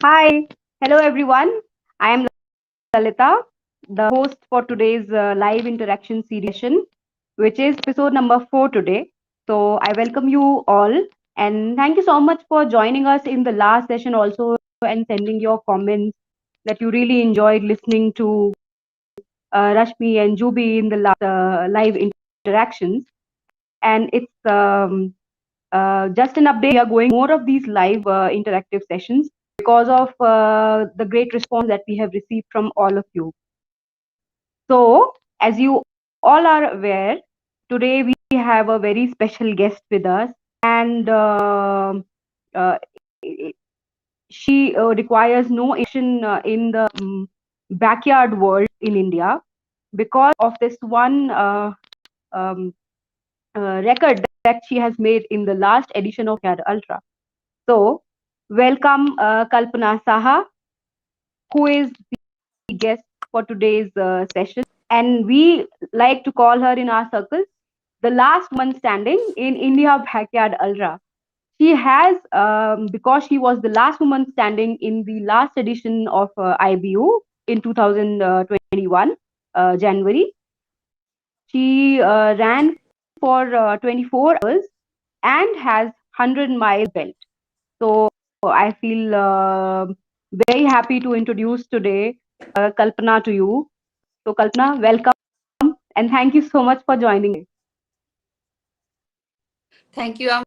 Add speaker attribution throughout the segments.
Speaker 1: Hi, hello everyone. I am Lalita, the host for today's live interaction series session, which is episode number 4 today. So, I welcome you all and thank you so much for joining us in the last session also and sending your comments that you really enjoyed listening to Rashmi and Jubi in the last live interactions. And it's just an update. We are going more of these live interactive sessions because of the great response that we have received from all of you. So, as you all are aware, today we have a very special guest with us, and uh, she requires no action in the backyard world in India because of this one um, record that she has made in the last edition of Backyard Ultra. So, welcome Kalpana Saha, who is the guest for today's session. And we like to call her in our circles the last woman standing in India Backyard Ultra. She has, because she was the last woman standing in the last edition of IBU in 2021, January. She ran for 24 hours and has 100 mile belt. So I feel very happy to introduce today Kalpana to you. So Kalpana, welcome and thank you so much for joining.
Speaker 2: Thank you. I'm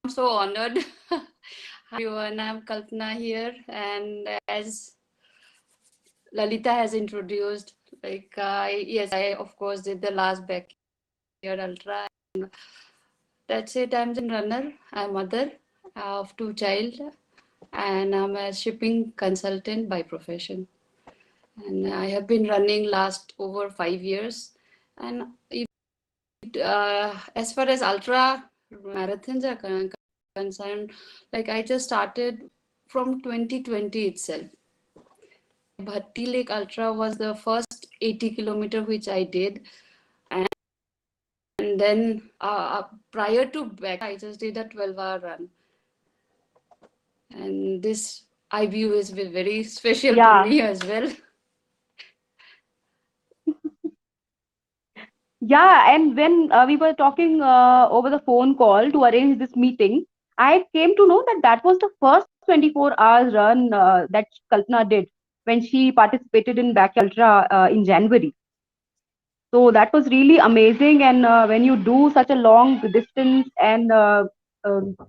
Speaker 2: so honored. Hi everyone, I'm Kalpana here, and as Lalita has introduced, yes, I of course did the last backyard ultra. And that's it. I'm a runner. I'm mother of two child, and I'm a shipping consultant by profession. And I have been running last over 5 years. And as far as ultra marathons are concerned, like I just started from 2020 itself. Bhatti Lake Ultra was the first 80 kilometer which I did, and then prior to back, I just did a 12-hour run, and this IBU is very special to
Speaker 1: Yeah,
Speaker 2: me as well.
Speaker 1: yeah. And when we were talking over the phone call to arrange this meeting, I came to know that that was the first 24 hours run that Kalpana did when she participated in Backyard Ultra in January. So that was really amazing. And when you do such a long distance and uh,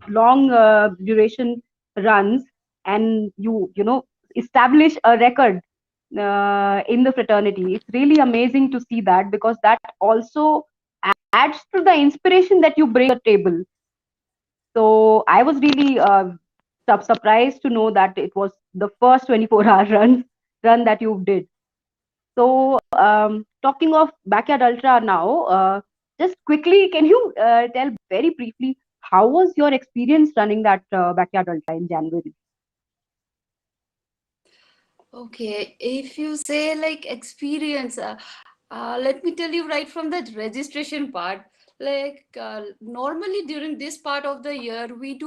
Speaker 1: long duration runs, and you establish a record in the fraternity, it's really amazing to see that because that also adds to the inspiration that you bring to the table. So I was really surprised to know that it was the first 24-hour run that you did. So, talking of Backyard Ultra now, just quickly, can you tell very briefly how was your experience running that Backyard Ultra in January?
Speaker 2: Okay, if you say like experience, let me tell you right from the registration part. Normally during this part of the year, we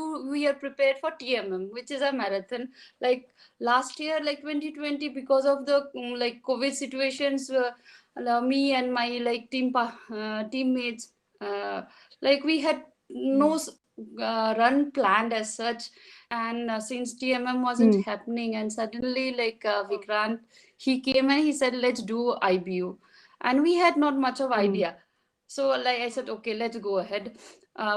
Speaker 2: are prepared for TMM, which is a marathon. Like last year, like 2020, because of the like COVID situations, me and my like teammates, like we had no run planned as such, and since TMM wasn't
Speaker 1: Hmm.
Speaker 2: happening, and suddenly Vikrant, he came and he said, let's do IBU, and we had not much of
Speaker 1: Hmm.
Speaker 2: idea. So like I said, okay, let's go ahead.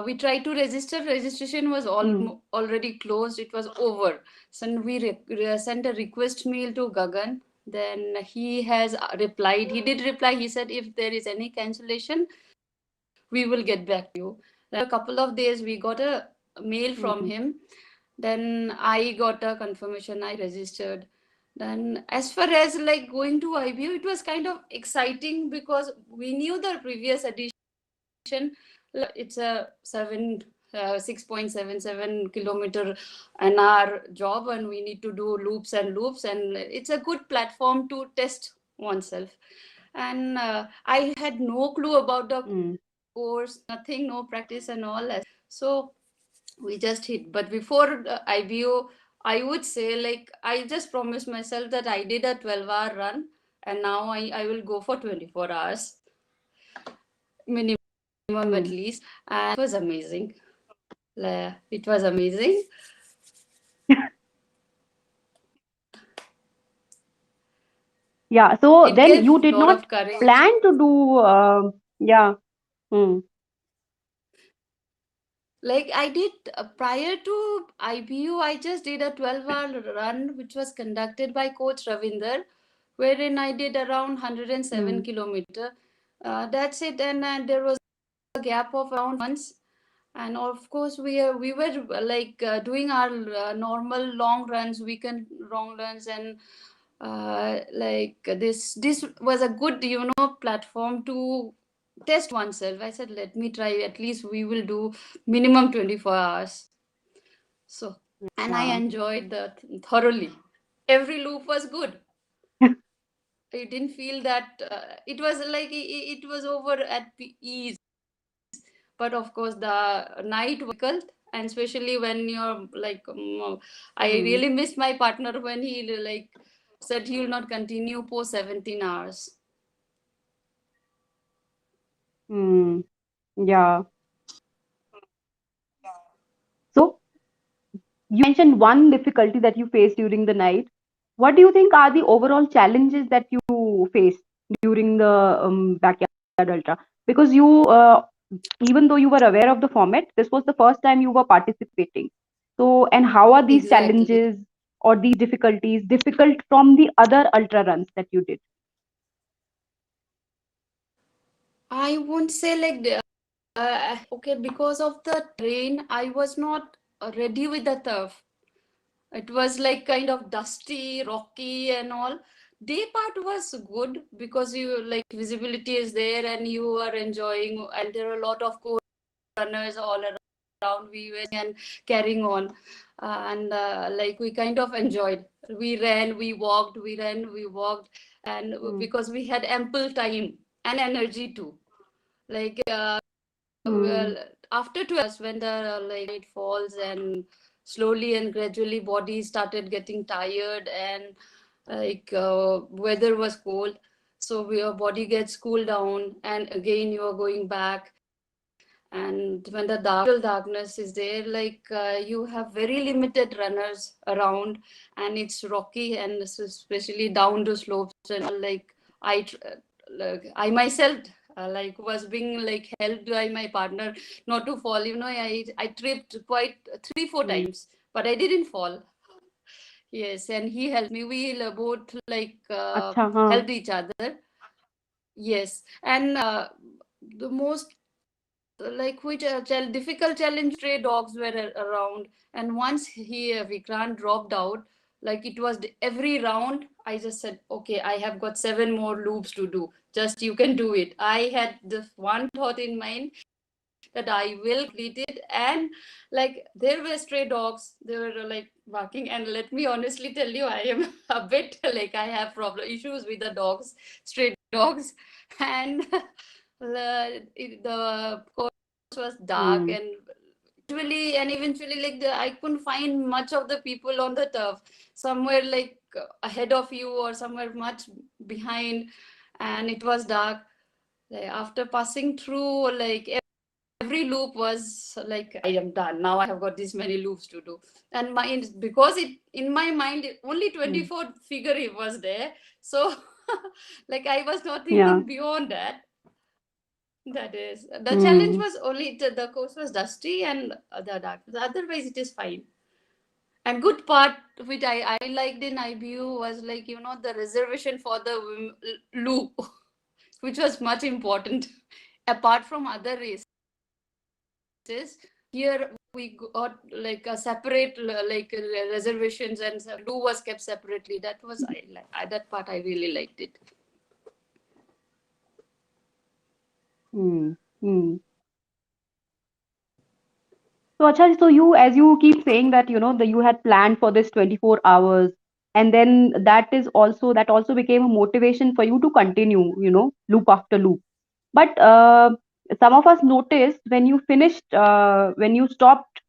Speaker 2: We tried to register. Registration was
Speaker 1: Hmm.
Speaker 2: already closed. It was over. So we sent a request mail to Gagan. Then he has replied. He did reply. He said, if there is any cancellation, we will get back to you. Then a couple of days, we got a mail from
Speaker 1: Hmm.
Speaker 2: him. Then I got a confirmation. I registered. Then as far as like going to IBU, it was kind of exciting because we knew the previous edition. It's a 6.77 kilometer an hour job, and we need to do loops and loops, and it's a good platform to test oneself. And I had no clue about the
Speaker 1: Hmm.
Speaker 2: course, nothing, no practice and all. So we just hit. But before the IBO, I would say, like, I just promised myself that I did a 12-hour run, and now I will go for 24 hours minimum at
Speaker 1: Hmm.
Speaker 2: least. And it was amazing. It was amazing.
Speaker 1: Yeah. So
Speaker 2: It
Speaker 1: then
Speaker 2: gave
Speaker 1: you
Speaker 2: a
Speaker 1: did
Speaker 2: lot
Speaker 1: not
Speaker 2: of courage.
Speaker 1: plan to do. Yeah. Hmm.
Speaker 2: Like I did prior to IBU, I just did a 12-hour run, which was conducted by Coach Ravinder, wherein I did around 107
Speaker 1: Hmm.
Speaker 2: kilometer. That's it, and there was a gap of around months. And of course, we were like doing our normal long runs, weekend long runs, and like this was a good platform to test oneself. I said, let me try. At least we will do minimum 24 hours. So, and I
Speaker 1: Yeah.
Speaker 2: enjoyed that thoroughly. Every loop was good. I didn't feel that it was like it was over at ease. But of course, the night was difficult, and especially when you're like, I
Speaker 1: Hmm.
Speaker 2: really missed my partner when he like said he will not continue for 17 hours.
Speaker 1: Hmm. Yeah. So you mentioned one difficulty that you faced during the night. What do you think are the overall challenges that you faced during the backyard ultra? Because even though you were aware of the format, this was the first time you were participating. So, and how are these
Speaker 2: Exactly.
Speaker 1: challenges or these difficulties difficult from the other ultra runs that you did?
Speaker 2: I won't say like okay, because of the rain, I was not ready with the turf. It was like kind of dusty, rocky, and all. Day part was good because you like visibility is there and you are enjoying, and there are a lot of runners all around. We were and carrying on, and like we kind of enjoyed. We ran, we walked, we ran, we walked, and
Speaker 1: Hmm.
Speaker 2: because we had ample time and energy too. Like
Speaker 1: Hmm.
Speaker 2: well, after 2 hours, when the like night falls and slowly and gradually body started getting tired, and like weather was cold, so your body gets cooled down, and again you are going back. And when the darkness is there, like you have very limited runners around, and it's rocky, and especially down the slopes, and like I myself like was being like helped by my partner not to fall. I tripped quite 3 4
Speaker 1: Hmm.
Speaker 2: times, but I didn't fall. Yes, and he helped me. We both like
Speaker 1: Acha, हाँ.
Speaker 2: helped each other. Yes, and the most like which difficult challenge, stray dogs were around, and once Vikrant dropped out, like it was every round I just said, okay, I have got 7 more loops to do, just you can do it. I had this one thought in mind that I will complete it. And like there were stray dogs, they were like barking, and let me honestly tell you, I am a bit like I have problem issues with the dogs, stray dogs. And the course was dark,
Speaker 1: Hmm.
Speaker 2: and eventually like I couldn't find much of the people on the turf, somewhere like ahead of you or somewhere much behind, and it was dark. Like, after passing through like every loop was like, I am done now, I have got this many loops to do. And my because it in my mind only
Speaker 1: Hmm.
Speaker 2: 24 figure it was there, so like I was not
Speaker 1: Yeah.
Speaker 2: thinking beyond that. That is the challenge
Speaker 1: Hmm.
Speaker 2: was only the course was dusty and the dark, otherwise it is fine. And good part which I liked in IBU was like the reservation for the loop, which was much important. Apart from other races, here we got like a separate like reservations, and loop was kept separately. That was I like that part. I really liked it.
Speaker 1: Hmm. Hmm. So, Acha, so you, as you keep saying that, that you had planned for this 24 hours, and then that also became a motivation for you to continue, loop after loop. But some of us noticed when you stopped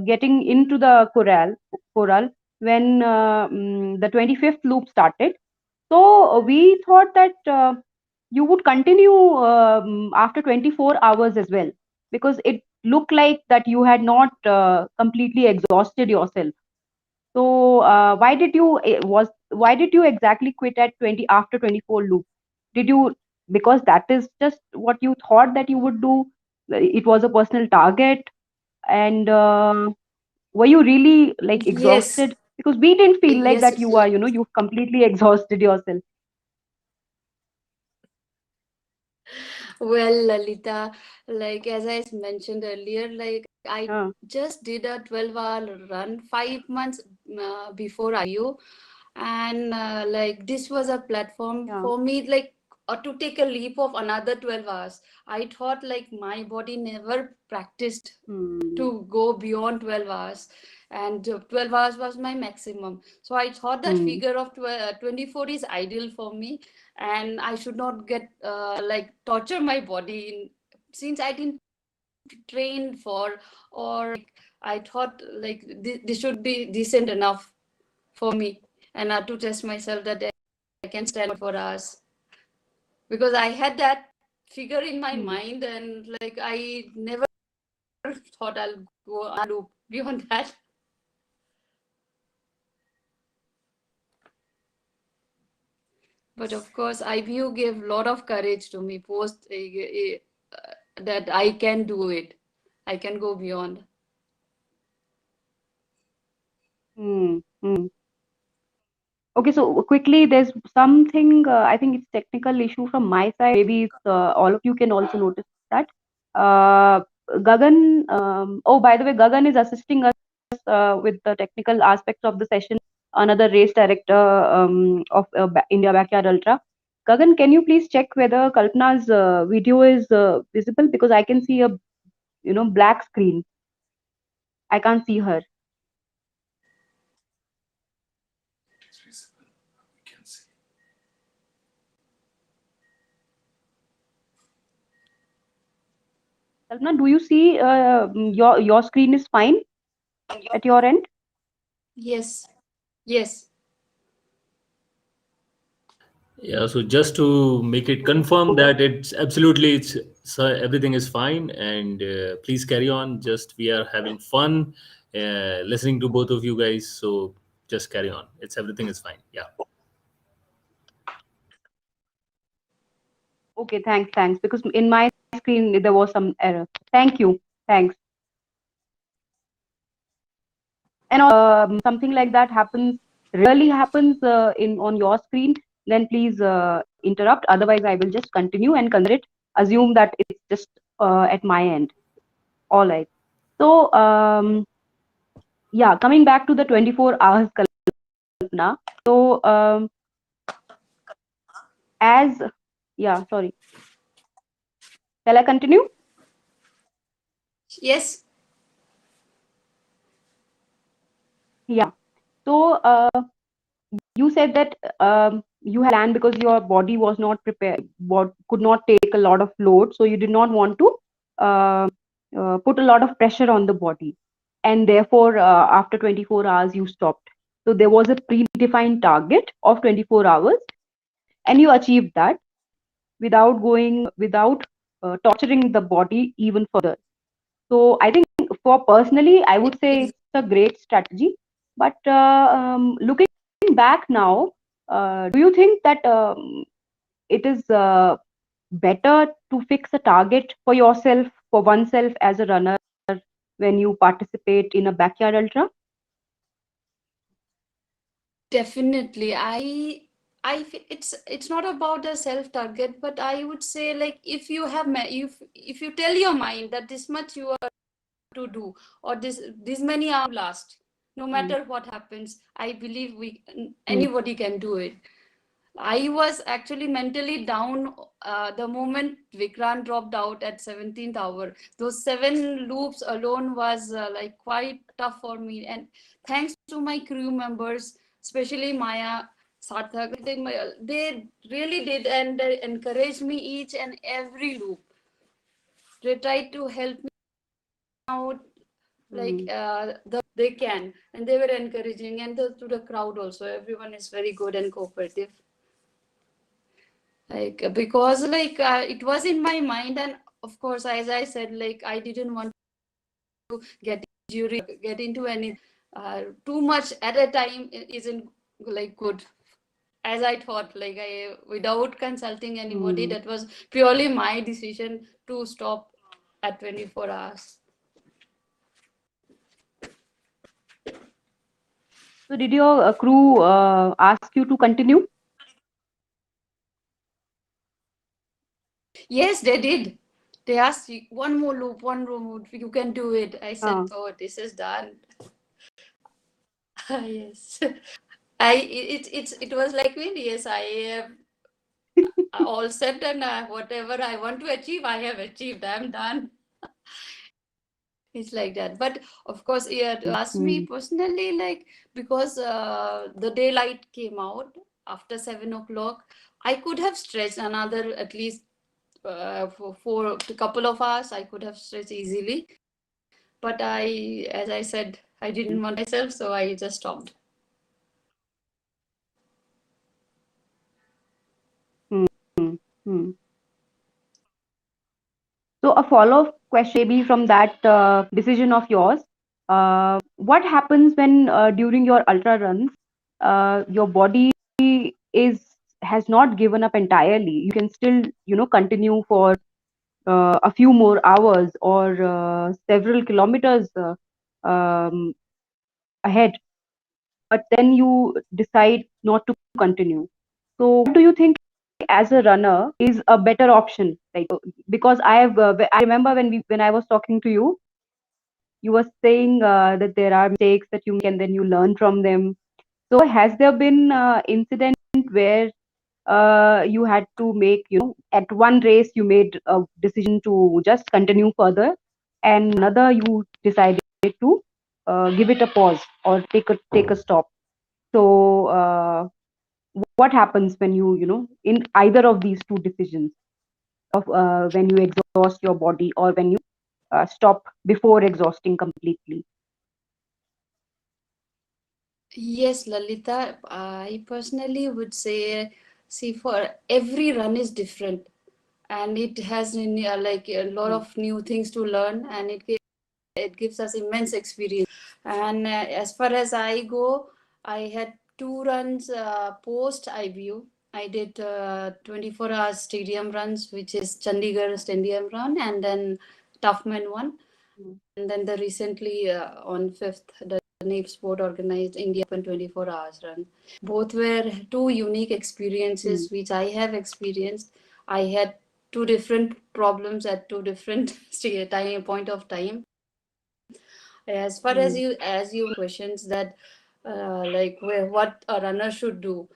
Speaker 1: getting into the corral. hour when the 25th loop started. So we thought that you would continue after 24 hours as well, because it looked like that you had not completely exhausted yourself. So why did you exactly quit at 20 after 24 loop? Did you, because that is just what you thought that you would do? It was a personal target, and were you really like
Speaker 2: Yes,
Speaker 1: exhausted? Because we didn't feel like
Speaker 2: yes.
Speaker 1: that you are, you've completely exhausted yourself.
Speaker 2: Well, Lalita, like as I mentioned earlier, like I
Speaker 1: Uh,
Speaker 2: just did a 12-hour run 5 months before IO, and like this was a platform
Speaker 1: yeah.
Speaker 2: for me, like to take a leap of another 12 hours. I thought like my body never practiced
Speaker 1: Hmm.
Speaker 2: to go beyond 12 hours, and 12 hours was my maximum. So I thought that
Speaker 1: Hmm.
Speaker 2: figure of 24 is ideal for me, and I should not get like torture my body since I didn't train for, or I thought like this should be decent enough for me, and to test myself that I can stand for hours, because I had that figure in my
Speaker 1: Hmm.
Speaker 2: mind, and like I never thought I'll go a loop beyond that. But of course, IBU gave a lot of courage to me post that I can do it. I can go beyond.
Speaker 1: Hmm. Hmm. Okay, so quickly, there's something, I think it's technical issue from my side. Maybe it's, all of you can also notice that. Uh, Gagan, oh, by the way, Gagan is assisting us with the technical aspects of the session, another race director of India Backyard Ultra. Gagan, can you please check whether Kalpana's video is visible? Because I can see a, black screen. I can't see her. Kalpana, do you see your screen is fine at your end?
Speaker 2: Yes, yes.
Speaker 3: Yeah, so just to make it confirm that it's absolutely it's so everything is fine, and please carry on. Just we are having fun listening to both of you guys, so just carry on. It's everything is fine. Yeah.
Speaker 1: Okay, thanks. Because in my screen there was some error. Thank you. Thanks. And something like that happens, really happens in on your screen, then please interrupt. Otherwise, I will just continue and consider it. Assume that it's just at my end. All right. So yeah, coming back to the 24 hours, Kalpana. So as yeah, sorry. Shall I continue?
Speaker 2: Yes,
Speaker 1: Yeah. So you said that you had planned because your body was not prepared, what could not take a lot of load, so you did not want to uh, put a lot of pressure on the body, and therefore after 24 hours you stopped. So there was a predefined target of 24 hours, and you achieved that without torturing the body even further. So I think for personally, I would say
Speaker 2: ex-
Speaker 1: it's a great strategy. But looking back now, do you think that it is better to fix a target for yourself, for oneself as a runner when you participate in a backyard ultra?
Speaker 2: definitely. It's not about a self target, but I would say like if you have if you tell your mind that this much you are to do, or this many hours last, no
Speaker 1: Hmm.
Speaker 2: matter what happens, I believe we
Speaker 1: Hmm.
Speaker 2: anybody can do it. I was actually mentally down the moment Vikrant dropped out at 17th hour. Those 7 loops alone was like quite tough for me. And thanks to my crew members, especially Maya, Sarthak, they really did, and they encouraged me each and every loop. They tried to help me out like they can, and they were encouraging, and to the crowd also, everyone is very good and cooperative. Like because like it was in my mind, and of course, as I said, like I didn't want to get injury, get into any too much at a time isn't like good. As I thought, like I without consulting anybody, that was purely my decision to stop at 24 hours.
Speaker 1: So did your crew ask you to continue?
Speaker 2: Yes, they did. They asked you, one more loop, you can do it. I said, oh, this is done. Yes. It was like me. Yes, I am all set, and whatever I want to achieve, I have achieved. I'm done. It's like that. But of course, yeah, asked me personally, like because the daylight came out after 7 o'clock, I could have stretched another at least for a couple of hours. I could have stretched easily, but as I said, I didn't want myself, so I just stopped.
Speaker 1: Hmm. So a follow-up question maybe from that decision of yours. What happens when during your ultra runs, your body is has not given up entirely? You can still, continue for a few more hours or several kilometers ahead, but then you decide not to continue. So, what do you think as a runner is a better option? Like, because I remember when I was talking to you, you were saying that there are mistakes that you make and then you learn from them. So, has there been incident where you had to make, at one race you made a decision to just continue further, and another you decided to give it a pause or take a stop? So, what happens when you in either of these two decisions of when you exhaust your body or when you stop before exhausting completely?
Speaker 2: Yes, Lalita, I personally would say, see, for every run is different, and it has like a lot of new things to learn, and it gives us immense experience. And as far as I go, I had two runs post IBU. I did 24 hours stadium runs, which is Chandigarh Stadium run, and then Toughman one. And then the recently on 5th, the NAPE Sport organized India Open 24 hours run. Both were two unique experiences which I have experienced. I had two different problems at two different point of time. As far as you questions that like what a runner should do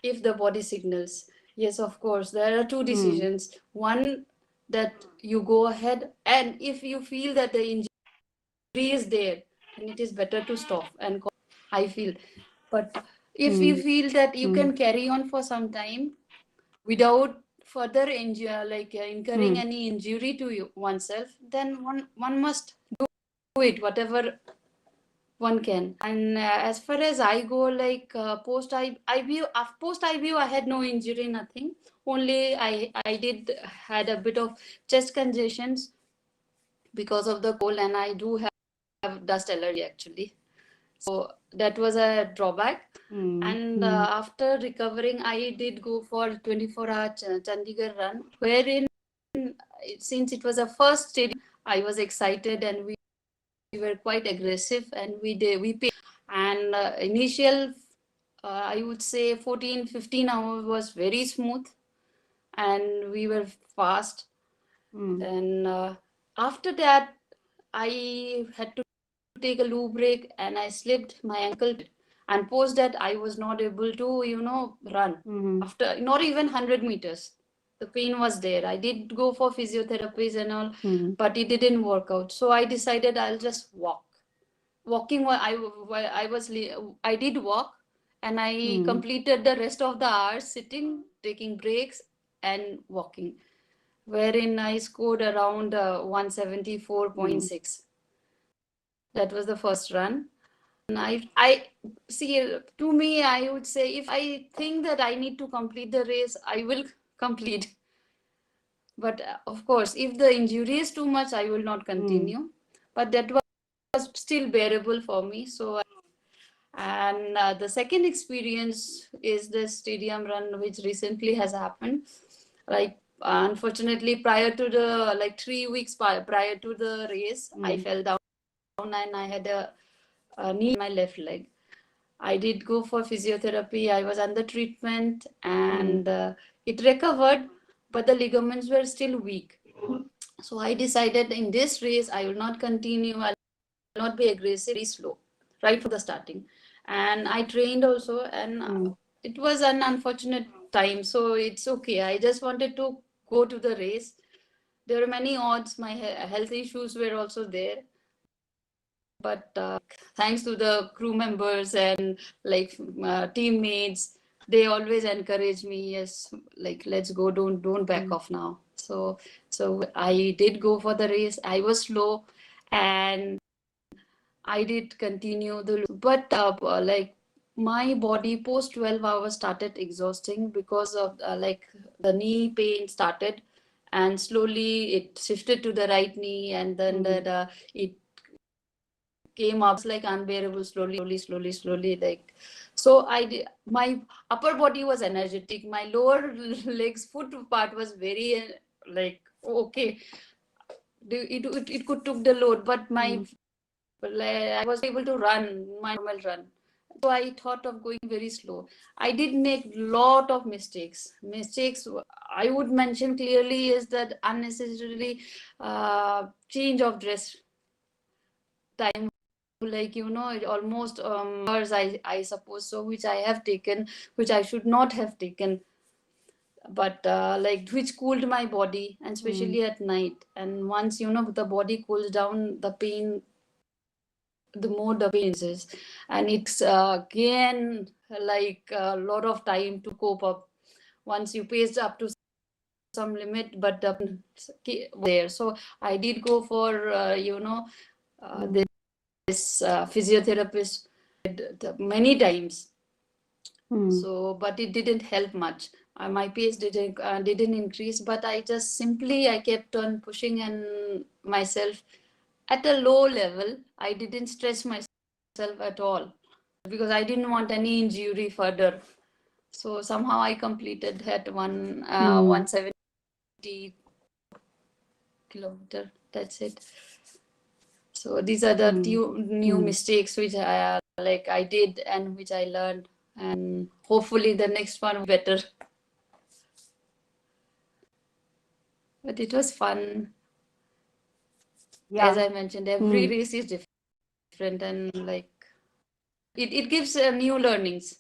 Speaker 2: if the body signals, yes, of course there are two decisions. One, that you go ahead, and if you feel that the injury is there, then it is better to stop and call, I feel. But if you feel that you can carry on for some time without further like incurring any injury to oneself, then one must do it whatever one can. And as far as I go, like post IBU, post IBU, I had no injury, nothing. Only I did had a bit of chest congestions because of the cold, and I do have dust allergy actually. So that was a drawback. And after recovering, I did go for 24-hour Chandigarh run, wherein since it was a first stadium, I was excited, and we were quite aggressive, and we paid. And initial I would say 14-15 hours was very smooth, and we were fast. And after that, I had to take a loop break, and I slipped my ankle, and post that I was not able to run after not even 100 meters. The pain was there. I did go for physiotherapies and all, but it didn't work out. So I decided I'll just walk. Walking while I did walk, and I completed the rest of the hours sitting, taking breaks, and walking, wherein I scored around 174.6. That was the first run. And I see, to me, I would say if I think that I need to complete the race, I will complete. But of course, if the injury is too much, I will not continue. But that was still bearable for me. So, and the second experience is the stadium run, which recently has happened. Like, unfortunately, prior to the, like 3 weeks prior to the race, I fell down and I had a knee in my left leg. I did go for physiotherapy. I was under treatment and it recovered, but the ligaments were still weak. So I decided in this race, I will not continue. I'll not be aggressive, very slow, right from the starting. And I trained also, and it was an unfortunate time. So it's okay. I just wanted to go to the race. There were many odds. My health issues were also there. But thanks to the crew members and like teammates, they always encourage me. Yes, like let's go. Don't back off now. So I did go for the race. I was slow, and I did continue the. But like my body post 12 hours started exhausting because of like the knee pain started, and slowly it shifted to the right knee, and then it came up like unbearable, slowly, like. So I did, my upper body was energetic, my lower legs foot part was very like okay, it could took the load, but my I was able to run my normal run. So I thought of going very slow. I did make lot of mistakes I would mention clearly is that unnecessarily change of dress time, like almost hours, I suppose so, which I have taken, which I should not have taken, but like which cooled my body, and especially at night. And once the body cools down, the pain, the more the pain is, and it's again like a lot of time to cope up once you paced up to some limit, but there. So I did go for this physiotherapist many times. So, but it didn't help much. My pace didn't increase, but I kept on pushing and myself at a low level. I didn't stretch myself at all because I didn't want any injury further. So somehow I completed at 170 kilometer. That's it. So these are the new mistakes which I did and which I learned, and hopefully the next one will be better. But it was fun. As I mentioned, every race is different, and like it gives new learnings.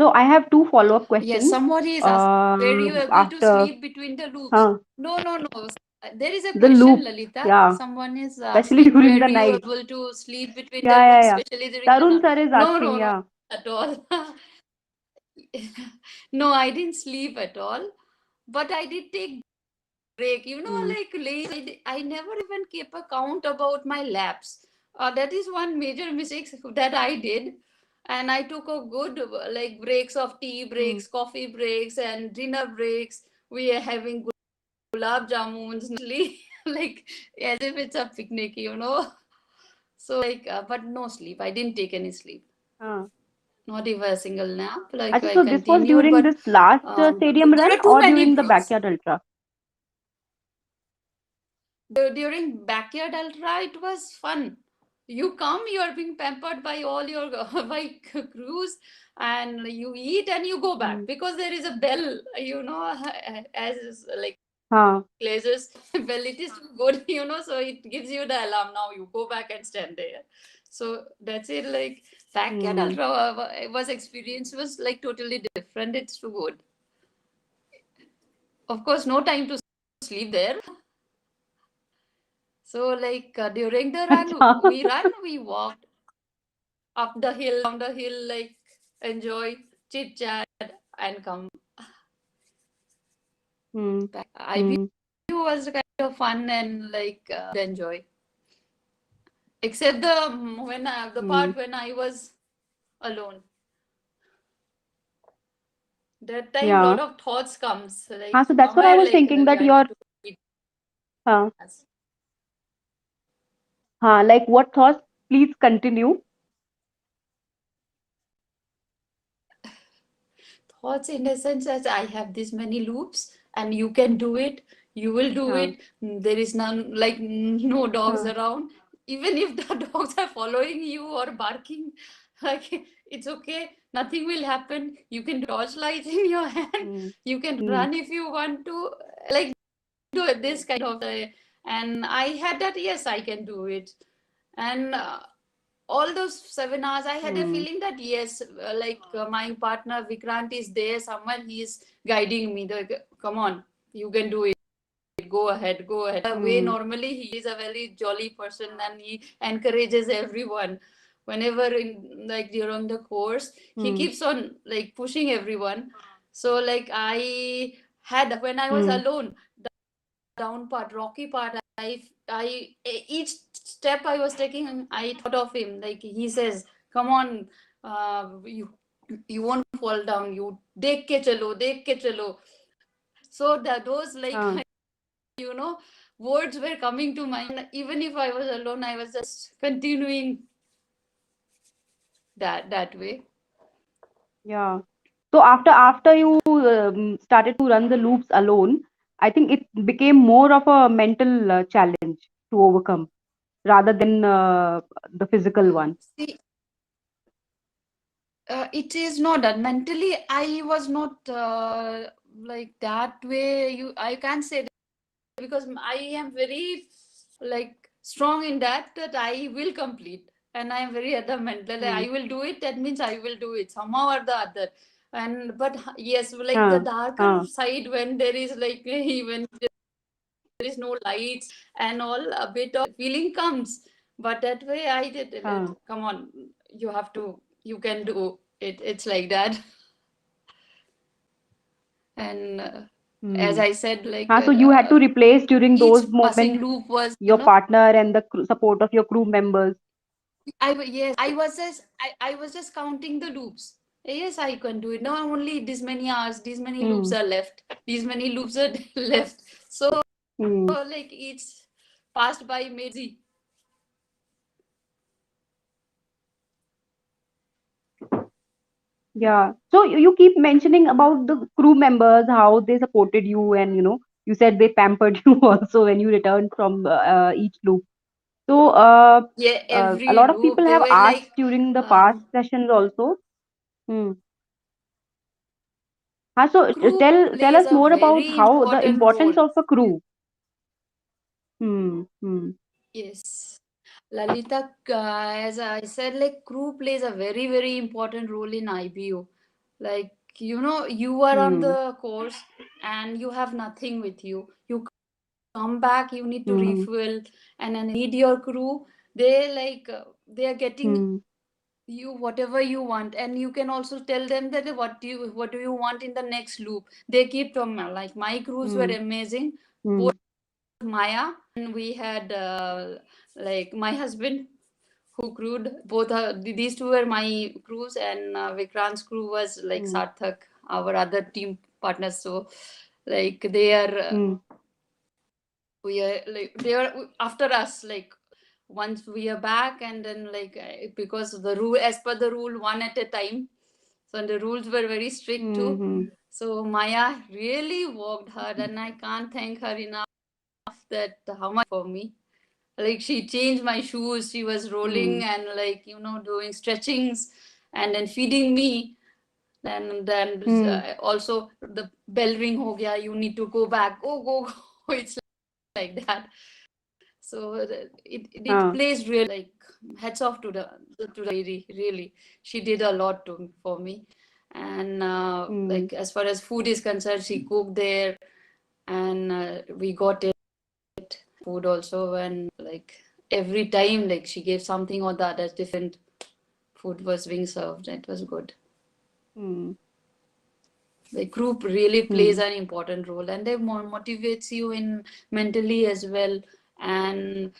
Speaker 1: So I have two follow-up questions.
Speaker 2: Yes, somebody is asking, were you able to sleep between the loops? No. There is a
Speaker 1: The
Speaker 2: question,
Speaker 1: loop,
Speaker 2: Lalita. Someone is
Speaker 1: especially
Speaker 2: asking,
Speaker 1: during
Speaker 2: were
Speaker 1: the
Speaker 2: you
Speaker 1: night.
Speaker 2: able to sleep between the loops, especially during the
Speaker 1: Tarun
Speaker 2: night?
Speaker 1: sir is asking,
Speaker 2: No, at all. No, I didn't sleep at all, but I did take break. Like lazy. I never even kept a count about my laps. That is one major mistake that I did. And I took a good like breaks of tea breaks, coffee breaks, and dinner breaks. We are having gulab jamuns, like as if it's a picnic. So like, but no sleep. I didn't take any sleep. Not even a single nap. Like I
Speaker 1: So this was
Speaker 2: continued,
Speaker 1: during
Speaker 2: but
Speaker 1: this last stadium
Speaker 2: there
Speaker 1: run
Speaker 2: were too
Speaker 1: or
Speaker 2: many
Speaker 1: during the
Speaker 2: breaks.
Speaker 1: backyard ultra?
Speaker 2: During backyard ultra, it was fun. You come, you are being pampered by all your by crews, and you eat and you go back because there is a bell, as like places bell. It is good, so it gives you the alarm. Now you go back and stand there. So that's it. Like backyard ultra was experience was like totally different. It's too good. Of course, no time to sleep there. So like during the run, we walked up the hill, down the hill, like enjoy, chit chat, and come.
Speaker 1: Mm.
Speaker 2: IBU was kind of fun and like enjoy. Except the part when I was alone. That time
Speaker 1: Yeah.
Speaker 2: lot of thoughts comes like
Speaker 1: So that's what I
Speaker 2: somewhere
Speaker 1: was
Speaker 2: like
Speaker 1: thinking, that
Speaker 2: I
Speaker 1: you're,
Speaker 2: need to eat
Speaker 1: uh,
Speaker 2: us.
Speaker 1: like what thoughts? Please continue.
Speaker 2: Thoughts in the sense that I have this many loops and you can do it, you will do
Speaker 1: Uh,
Speaker 2: it. There is none like no dogs
Speaker 1: uh,
Speaker 2: around. Even if the dogs are following you or barking, like it's okay, nothing will happen. You can torchlight in your hand,
Speaker 1: mm,
Speaker 2: you can
Speaker 1: mm,
Speaker 2: run if you want to, like do this kind of and I had that, yes, I can do it. And all those 7 hours I had a
Speaker 1: mm,
Speaker 2: feeling that yes, my partner Vikrant is there somewhere, he is guiding me, like, come on, you can do it, go ahead, go ahead. The way
Speaker 1: mm,
Speaker 2: normally he is a very jolly person and he encourages everyone whenever in like during the course he
Speaker 1: mm,
Speaker 2: keeps on like pushing everyone. So like I had when I was
Speaker 1: mm,
Speaker 2: alone, down part, rocky part, each step I was taking, I thought of him. Like he says, "Come on, you won't fall down. You dekh ke chalo." So that those like
Speaker 1: uh,
Speaker 2: you know words were coming to mind. Even if I was alone, I was just continuing that way.
Speaker 1: yeah. So after you started to run the loops alone, I think it became more of a mental challenge to overcome rather than the physical one.
Speaker 2: See, it is not that mentally I was not like that way. I can't say because I am very like strong in that I will complete, and I am very adamant that
Speaker 1: Hmm.
Speaker 2: I will do it. That means I will do it somehow or the other. And but yes, like the
Speaker 1: Huh.
Speaker 2: darker
Speaker 1: Huh.
Speaker 2: side when there is like even there is no lights and all, a bit of feeling comes. But that way I did it.
Speaker 1: Huh.
Speaker 2: Come on, you have to, you can do it. It's like that. And as
Speaker 1: Hmm.
Speaker 2: I said, like
Speaker 1: So you had to replace during
Speaker 2: each
Speaker 1: those
Speaker 2: passing
Speaker 1: moments
Speaker 2: loop was,
Speaker 1: your partner and the support of your crew members.
Speaker 2: yes, I was just counting the loops. Yes, I can do it. Now only this many hours, these many loops
Speaker 1: Hmm.
Speaker 2: are left. These many loops are left. So
Speaker 1: Hmm.
Speaker 2: like each passed by made easy.
Speaker 1: Yeah. So you keep mentioning about the crew members, how they supported you, and you said they pampered you also when you returned from each loop. So
Speaker 2: Yeah,
Speaker 1: a
Speaker 2: every
Speaker 1: lot of
Speaker 2: loop
Speaker 1: people
Speaker 2: they
Speaker 1: have
Speaker 2: were
Speaker 1: asked
Speaker 2: like
Speaker 1: during the past
Speaker 2: um,
Speaker 1: sessions also. Hmm. So
Speaker 2: crew
Speaker 1: tell
Speaker 2: plays
Speaker 1: us
Speaker 2: a
Speaker 1: more about
Speaker 2: very
Speaker 1: how the
Speaker 2: important
Speaker 1: importance
Speaker 2: role.
Speaker 1: of a crew. Hmm. Hmm.
Speaker 2: Yes. Lalita, as I said, like crew plays a very, very important role in IBO. Like, you are on
Speaker 1: Hmm.
Speaker 2: the course and you have nothing with you. You come back, you need to
Speaker 1: Hmm.
Speaker 2: refuel, and then need your crew. They like they are getting
Speaker 1: Hmm.
Speaker 2: you whatever you want, and you can also tell them that what do you want in the next loop. They keep from like my crews were
Speaker 1: Hmm.
Speaker 2: amazing.
Speaker 1: Hmm.
Speaker 2: Maya and we had like my husband who crewed both these two were my crews, and Vikrant's crew was like
Speaker 1: Hmm.
Speaker 2: Sarthak, our other team partners. So like they are
Speaker 1: Hmm.
Speaker 2: we are like they are after us, like once we are back, and then like because the rule, as per the rule, one at a time. So the rules were very strict
Speaker 1: Hmm.
Speaker 2: too.
Speaker 1: Hmm.
Speaker 2: So Maya really worked hard, and I can't thank her enough that how much for me. Like she changed my shoes, she was rolling
Speaker 1: Hmm.
Speaker 2: and like doing stretchings and then feeding me. Then
Speaker 1: Hmm.
Speaker 2: also the bell ring ho gaya, you need to go back, go. It's like that. So it
Speaker 1: Huh.
Speaker 2: plays really like heads off to the lady. Really, she did a lot for me. And
Speaker 1: Hmm.
Speaker 2: like as far as food is concerned, she cooked there, and we got it food also. And like every time, like she gave something or the other, different food was being served. It was good.
Speaker 1: Hmm.
Speaker 2: The group really plays
Speaker 1: Hmm.
Speaker 2: an important role, and they motivates you in mentally as well. And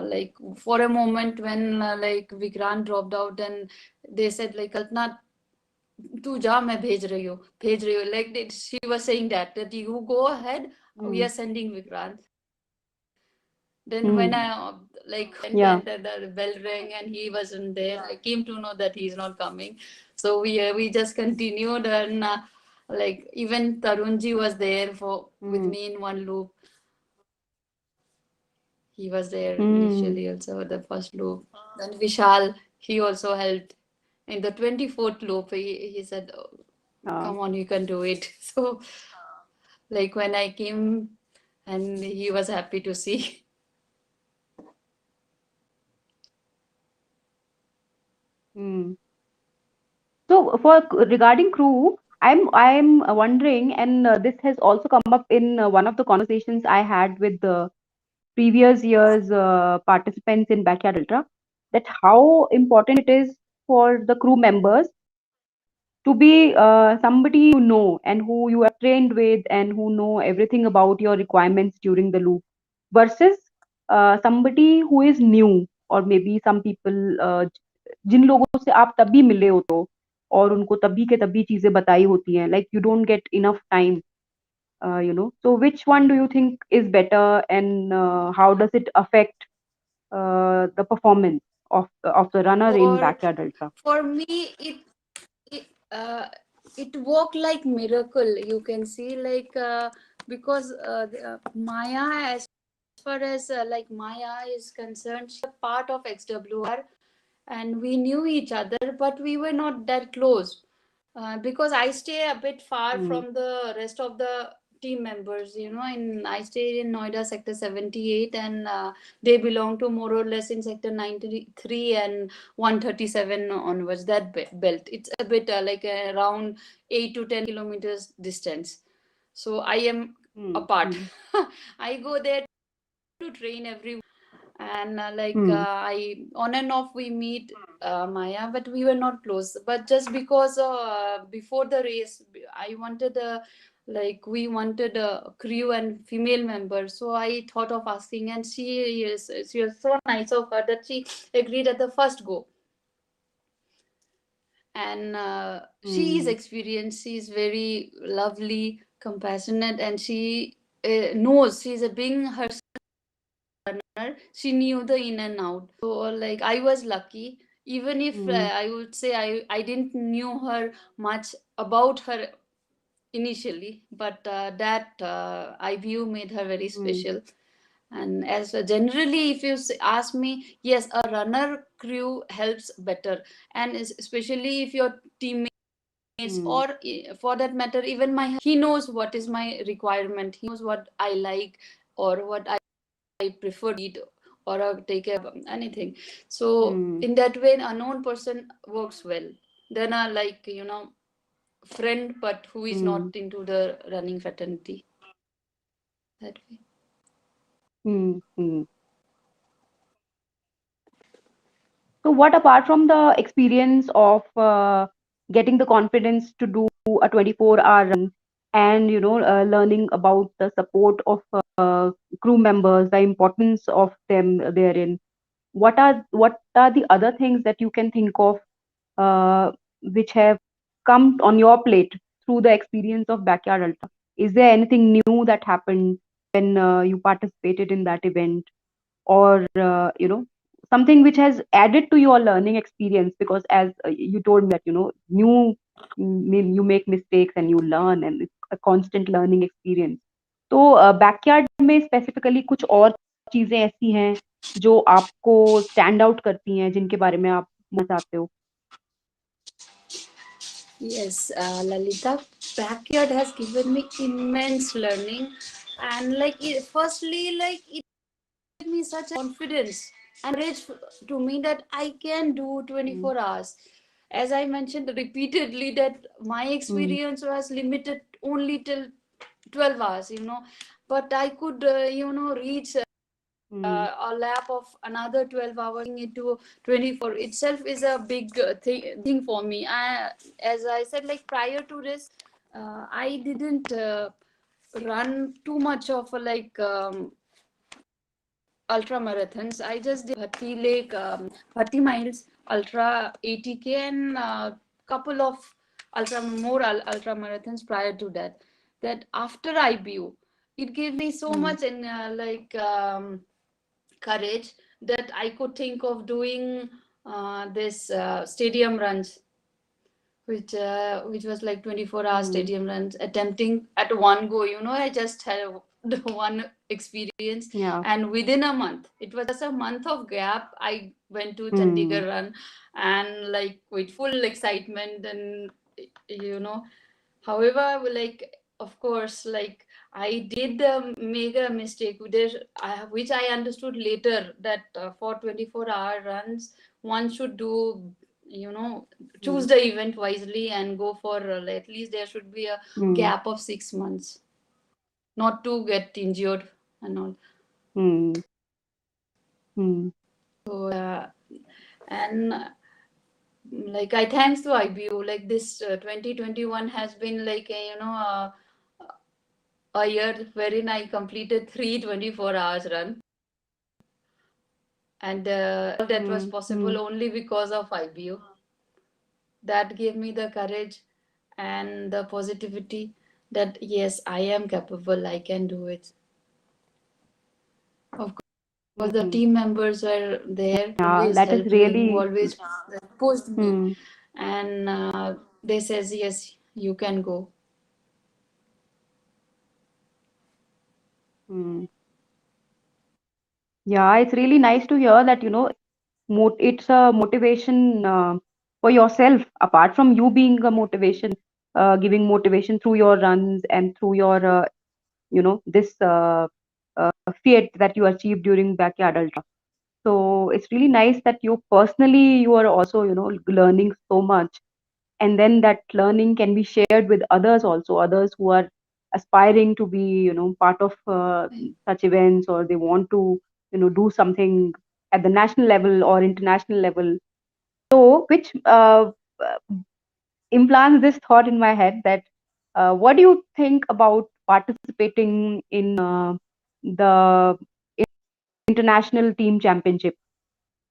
Speaker 2: like for a moment when like Vikrant dropped out, and they said like, Kalpana, तू जा, मैं भेज रही हूँ, like she was saying that you go ahead, we
Speaker 1: Hmm.
Speaker 2: are sending Vikrant. Then when
Speaker 1: Hmm.
Speaker 2: I like went
Speaker 1: Yeah.
Speaker 2: and the bell rang and he wasn't there, I came to know that he's not coming. So we just continued, and like even Tarunji was there for with
Speaker 1: Hmm.
Speaker 2: me in one loop. He was there
Speaker 1: Hmm.
Speaker 2: initially also the first loop. Then Vishal, he also helped in the 24th loop. He said, "Oh,
Speaker 1: Uh,
Speaker 2: come on, you can do it." So like when I came, and he was happy to see.
Speaker 1: hmm. So regarding crew, I'm wondering, and this has also come up in one of the conversations I had with the previous year's participants in Backyard Ultra, that how important it is for the crew members to be somebody you know and who you are trained with and who know everything about your requirements during the loop versus somebody who is new, or maybe some people जिन लोगों से आप तभी मिले होते हो और उनको तभी के तभी चीजें बताई होती हैं, like you don't get enough time, so which one do you think is better, and how does it affect the performance of the runner in
Speaker 2: For
Speaker 1: Backyard Ultra?
Speaker 2: for me, it it worked like miracle. You can see like because Maya, as far as like Maya is concerned, she's a part of XWR, and we knew each other, but we were not that close because I stay a bit far
Speaker 1: Hmm.
Speaker 2: from the rest of the team members. You know, in I stay in Noida sector 78, and they belong to more or less in sector 93 and 137 onwards. That belt. It's a bit like around 8 to 10 kilometers distance. So I am
Speaker 1: Hmm.
Speaker 2: apart.
Speaker 1: Hmm.
Speaker 2: I go there to train every, and like
Speaker 1: Hmm.
Speaker 2: I on and off we meet Maya, but we were not close. But just because before the race, I wanted a like we wanted a crew and female member, so I thought of asking, and she was so nice of her that she agreed at the first go. And she is
Speaker 1: Hmm.
Speaker 2: experienced, she is very lovely, compassionate, and she knows she's a being her, she knew the in and out. So like I was lucky, even if
Speaker 1: Hmm.
Speaker 2: I would say I didn't knew her much about her initially, but that I view made her very
Speaker 1: Hmm.
Speaker 2: special. And as generally, if you ask me, yes, a runner crew helps better, and especially if your teammates,
Speaker 1: Hmm.
Speaker 2: or for that matter even my, he knows what is my requirement, he knows what I like or what I prefer to eat, or take care of anything. So
Speaker 1: Hmm.
Speaker 2: in that way, a known person works well than a like friend, but who is
Speaker 1: Hmm.
Speaker 2: not into the running fraternity. That way.
Speaker 1: Hmm. Hmm. So, what apart from the experience of getting the confidence to do a 24-hour run, and learning about the support of crew members, the importance of them therein, what are the other things that you can think of which have come on your plate through the experience of Backyard Ultra? Is there anything new that happened when you participated in that event, or something which has added to your learning experience? Because as you told me that you make mistakes and you learn, and it's a constant learning experience. तो backyard में specifically कुछ और चीजें ऐसी हैं जो आपको stand out करती हैं, जिनके बारे में आप बताते हो?
Speaker 2: Yes, Lalita, backyard has given me immense learning, and like firstly, like it gave me such confidence and courage to me that I can do
Speaker 1: Mm,
Speaker 2: 24 hours. As I mentioned repeatedly, that my
Speaker 1: mm,
Speaker 2: experience was limited only till 12 hours, but I could, reach
Speaker 1: mm,
Speaker 2: a lap of another 12 hours into 24 itself is a big thing for me. As I said, like prior to this, I didn't run too much of ultra marathons. I just did Bhatti Lake, 30 miles, ultra 80K, and couple of ultra marathons prior to that. That after IBU, it gave me so much in courage that I could think of doing this stadium runs, which was like 24-hour stadium runs, attempting at one go. I just had the one experience,
Speaker 1: Yeah.
Speaker 2: and within a month, it was just a month of gap, I went to Chandigarh run, and like with full excitement, and however, of course, I did make a mistake which I understood later, that for 24-hour runs, one should choose the event wisely and go for at least there should be a gap of 6 months, not to get injured and all. So and I thanks to IBU, like this 2021 has been like a year wherein I completed 3 24 hours run, and that was possible only because of IBU. That gave me the courage and the positivity that yes, I am capable, I can do it. Of course, the team members were there, always
Speaker 1: that is
Speaker 2: helped
Speaker 1: really
Speaker 2: me, always pushed me, and they says yes, you can go.
Speaker 1: Yeah, it's really nice to hear that, it's a motivation for yourself, apart from you being a motivation, giving motivation through your runs and through your, this feat that you achieved during Backyard Ultra. So it's really nice that you are also, learning so much. And then that learning can be shared with others also, others who are aspiring to be, part of such events, or they want to, do something at the national level or international level. So which implants this thought in my head that what do you think about participating in the international team championship,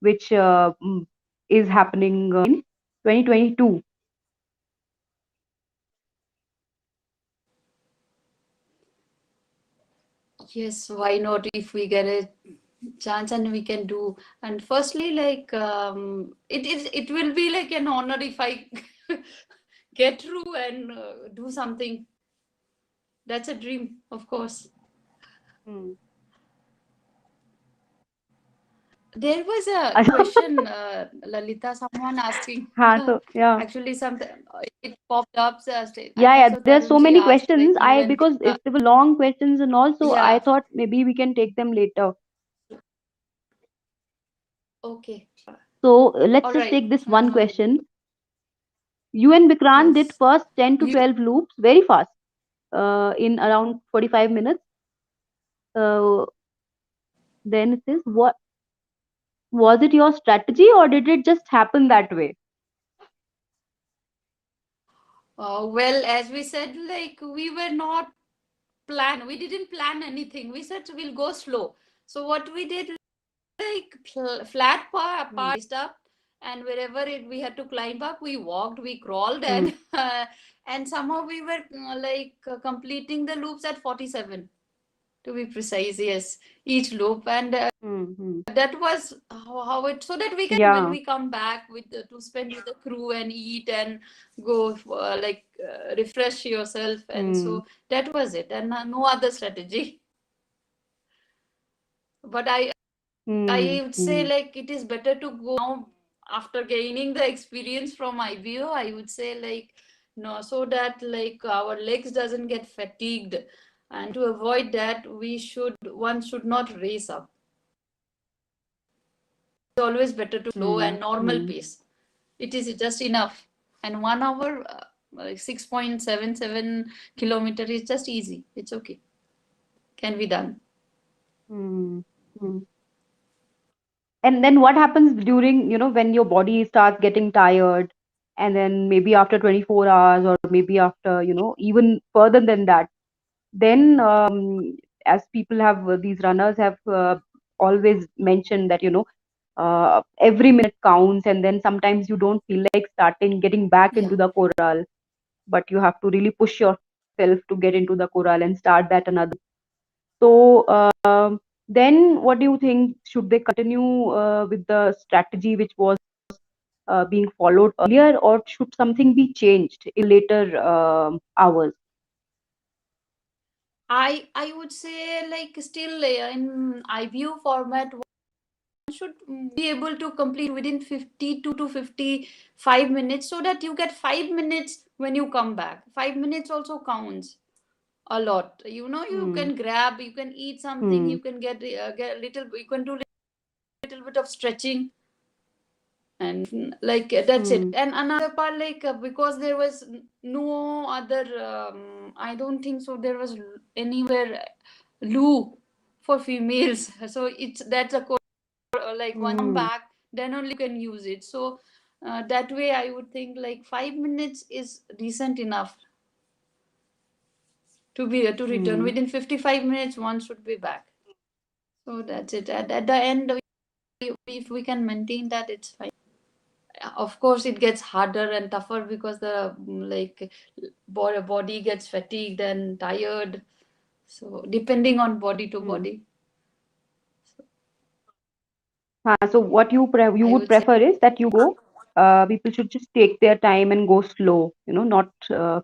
Speaker 1: which is happening in 2022?
Speaker 2: Yes, why not, if we get a chance and we can do. And firstly, it will be like an honor if I get through and do something. That's a dream, of course. There was a question, Lalita, someone asking.
Speaker 1: So yeah.
Speaker 2: Actually, something it popped up. I
Speaker 1: Yeah,
Speaker 2: think so.
Speaker 1: there's so
Speaker 2: Tarunji
Speaker 1: many
Speaker 2: asked,
Speaker 1: questions.
Speaker 2: like, you and
Speaker 1: Because they were long questions and also I
Speaker 2: yeah.
Speaker 1: thought maybe we can take them later.
Speaker 2: Okay.
Speaker 1: So let's
Speaker 2: All
Speaker 1: just
Speaker 2: right.
Speaker 1: take this one question. You and Vikrant did
Speaker 2: Yes.
Speaker 1: first 10 to
Speaker 2: You
Speaker 1: 12 loops very fast, in around 45 minutes. Then it says, what was it, your strategy, or did it just happen that way?
Speaker 2: well, as we said, like we were not we didn't plan anything. We said we'll go slow. So what we did, like flat part up, and wherever we had to climb up, we walked, we crawled, and and somehow we were completing the loops at 47, to be precise. Yes, each loop, and that was how it, so that we can, when we come back to spend with the crew and eat and go refresh yourself, and so that was it, and no other strategy. But I would say, like, it is better to go now after gaining the experience from IBO. I would say, like, no, so that like our legs doesn't get fatigued, and to avoid that, one should not race up. It's always better to slow and normal pace. It is just enough, and 1 hour, like 6.77 kilometer is just easy. It's okay, can be done.
Speaker 1: And then what happens during, when your body starts getting tired? and then maybe after 24 hours, or maybe after, even further than that, then as people have, these runners have always mentioned that, every minute counts, and then sometimes you don't feel like starting getting back
Speaker 2: Yeah.
Speaker 1: into the corral, but you have to really push yourself to get into the corral and start that another. So then what do you think? Should they continue with the strategy which was being followed earlier, or should something be changed in later hours?
Speaker 2: I would say, like, still in IVU format, one should be able to complete within 52 to 55 minutes, so that you get 5 minutes when you come back. 5 minutes also counts a lot. You
Speaker 1: Hmm.
Speaker 2: can grab, you can eat something,
Speaker 1: Hmm.
Speaker 2: you can get a little, you can do little bit of stretching, and like that's it.
Speaker 1: Hmm.
Speaker 2: And another part, like, because there was no other, I don't think so there was anywhere loo for females. So that's a like, once you come
Speaker 1: Hmm.
Speaker 2: back, then only you can use it. So that way I would think like 5 minutes is decent enough to return.
Speaker 1: Hmm.
Speaker 2: Within 55 minutes one should be back. So that's it. At the end, if we can maintain that, it's fine. Of course it gets harder and tougher, because the like body gets fatigued and tired, so depending on body to
Speaker 1: Hmm.
Speaker 2: body.
Speaker 1: So what you
Speaker 2: I
Speaker 1: would
Speaker 2: would say
Speaker 1: prefer is that you go. People should just take their time and go slow. Not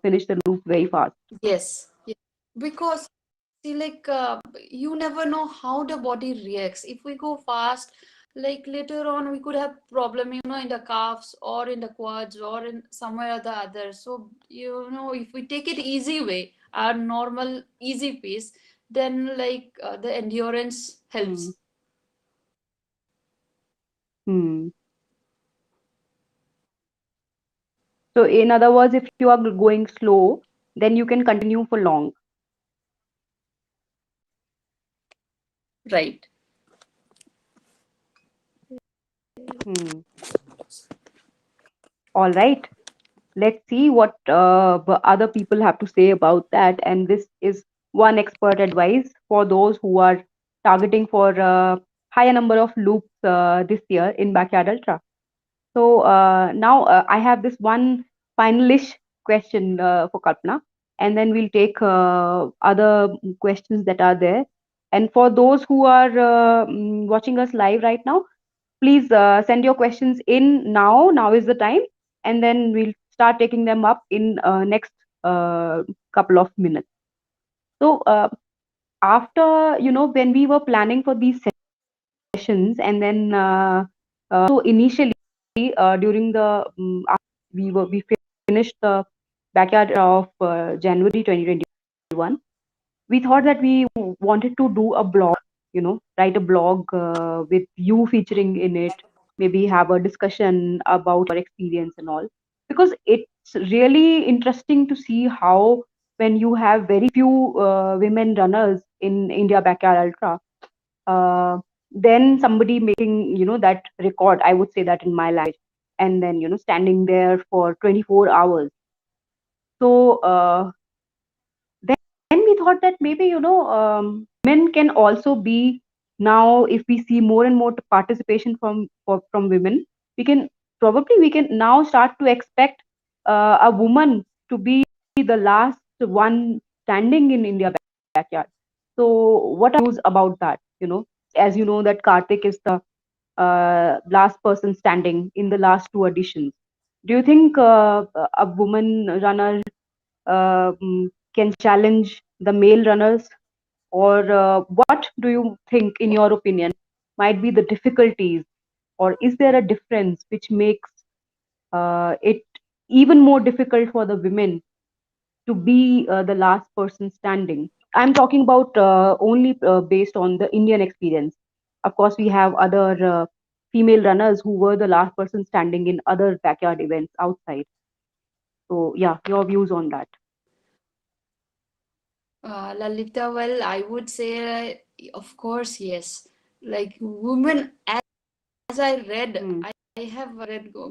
Speaker 1: finish the loop very fast.
Speaker 2: yes. Yeah. Because see, like, you never know how the body reacts. If we go fast, like later on we could have problem, in the calves or in the quads or in somewhere or the other. So if we take it easy way, our normal easy pace, then like the endurance
Speaker 1: Hmm.
Speaker 2: helps.
Speaker 1: Hmm. So in other words, if you are going slow, then you can continue for long.
Speaker 2: Right.
Speaker 1: Hmm. All right. Let's see what other people have to say about that. And this is one expert advice for those who are targeting for higher number of loops this year in Backyard Ultra. So now I have this one finalish question for Kalpana, and then we'll take other questions that are there. And for those who are watching us live right now, please send your questions in now. Now is the time, and then we'll start taking them up in next couple of minutes. So after when we were planning for these sessions, and then so initially during the we finished the backyard of January 2021. We thought that we wanted to do a blog, write a blog with you featuring in it, maybe have a discussion about your experience and all, because it's really interesting to see how, when you have very few women runners in India Backyard Ultra, uh, then somebody making that record, I would say that in my language, and then standing there for 24 hours. So then we thought that maybe men can also be, now if we see more and more participation from women, we can now start to expect a woman to be the last one standing in India backyard. So what are views about that? As you know that Karthik is the last person standing in the last two editions. Do you think a woman runner can challenge the male runners, or what do you think, in your opinion, might be the difficulties, or is there a difference which makes it even more difficult for the women to be the last person standing? I'm talking about only based on the Indian experience. Of course, we have other female runners who were the last person standing in other backyard events outside. So, yeah, your views on that.
Speaker 2: Lalita, well, I would say, of course, yes. Like women, as I read,
Speaker 1: Hmm.
Speaker 2: have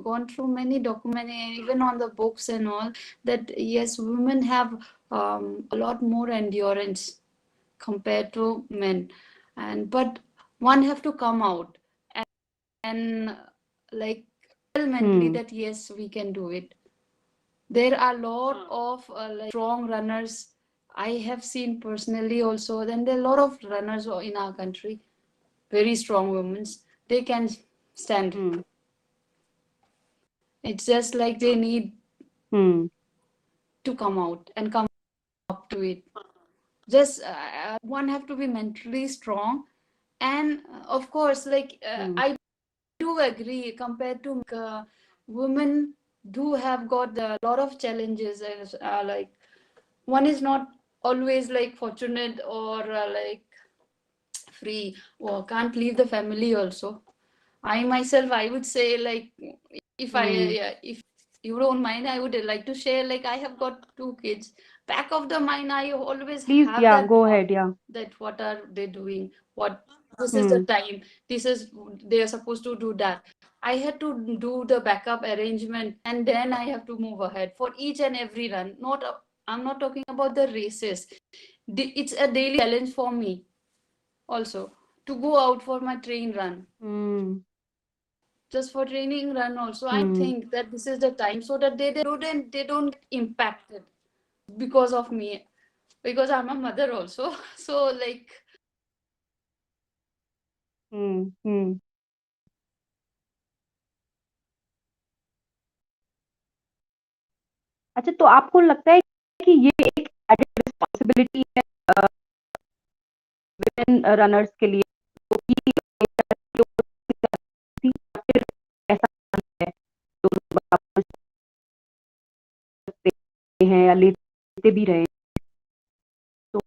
Speaker 2: gone through many documents, even on the books and all, that yes, women have a lot more endurance compared to men, and but one have to come out and like tell mentally that yes, we can do it. There are a lot of like strong runners I have seen personally also. Then there are a lot of runners in our country, very strong women. They can stand. It's just like they need to come out and come up to it. Just one have to be mentally strong, and of course, like I do agree compared to women do have got a lot of challenges, as like one is not always like fortunate or like free or can't leave the family also. I myself, I would say, like if if you don't mind, I would like to share, like I have got two kids. Back of the mind, I always
Speaker 1: Please,
Speaker 2: have
Speaker 1: yeah,
Speaker 2: that
Speaker 1: go
Speaker 2: thought
Speaker 1: ahead. Yeah.
Speaker 2: that what are they doing, what this is the time, this is they are supposed to do that. I had to do the backup arrangement, and then I have to move ahead for each and every run. Not I'm not talking about the races. It's a daily challenge for me also to go out for my train run. Just for training run also, I think that this is the time so that they don't get impacted because of me, because I'm a mother also. So like
Speaker 1: अच्छा, तो आपको लगता है कि ये एक added responsibility है women runners के लिए, तो कि फिर ऐसा है जो लोग आप सकते हैं या लेते भी रहे, तो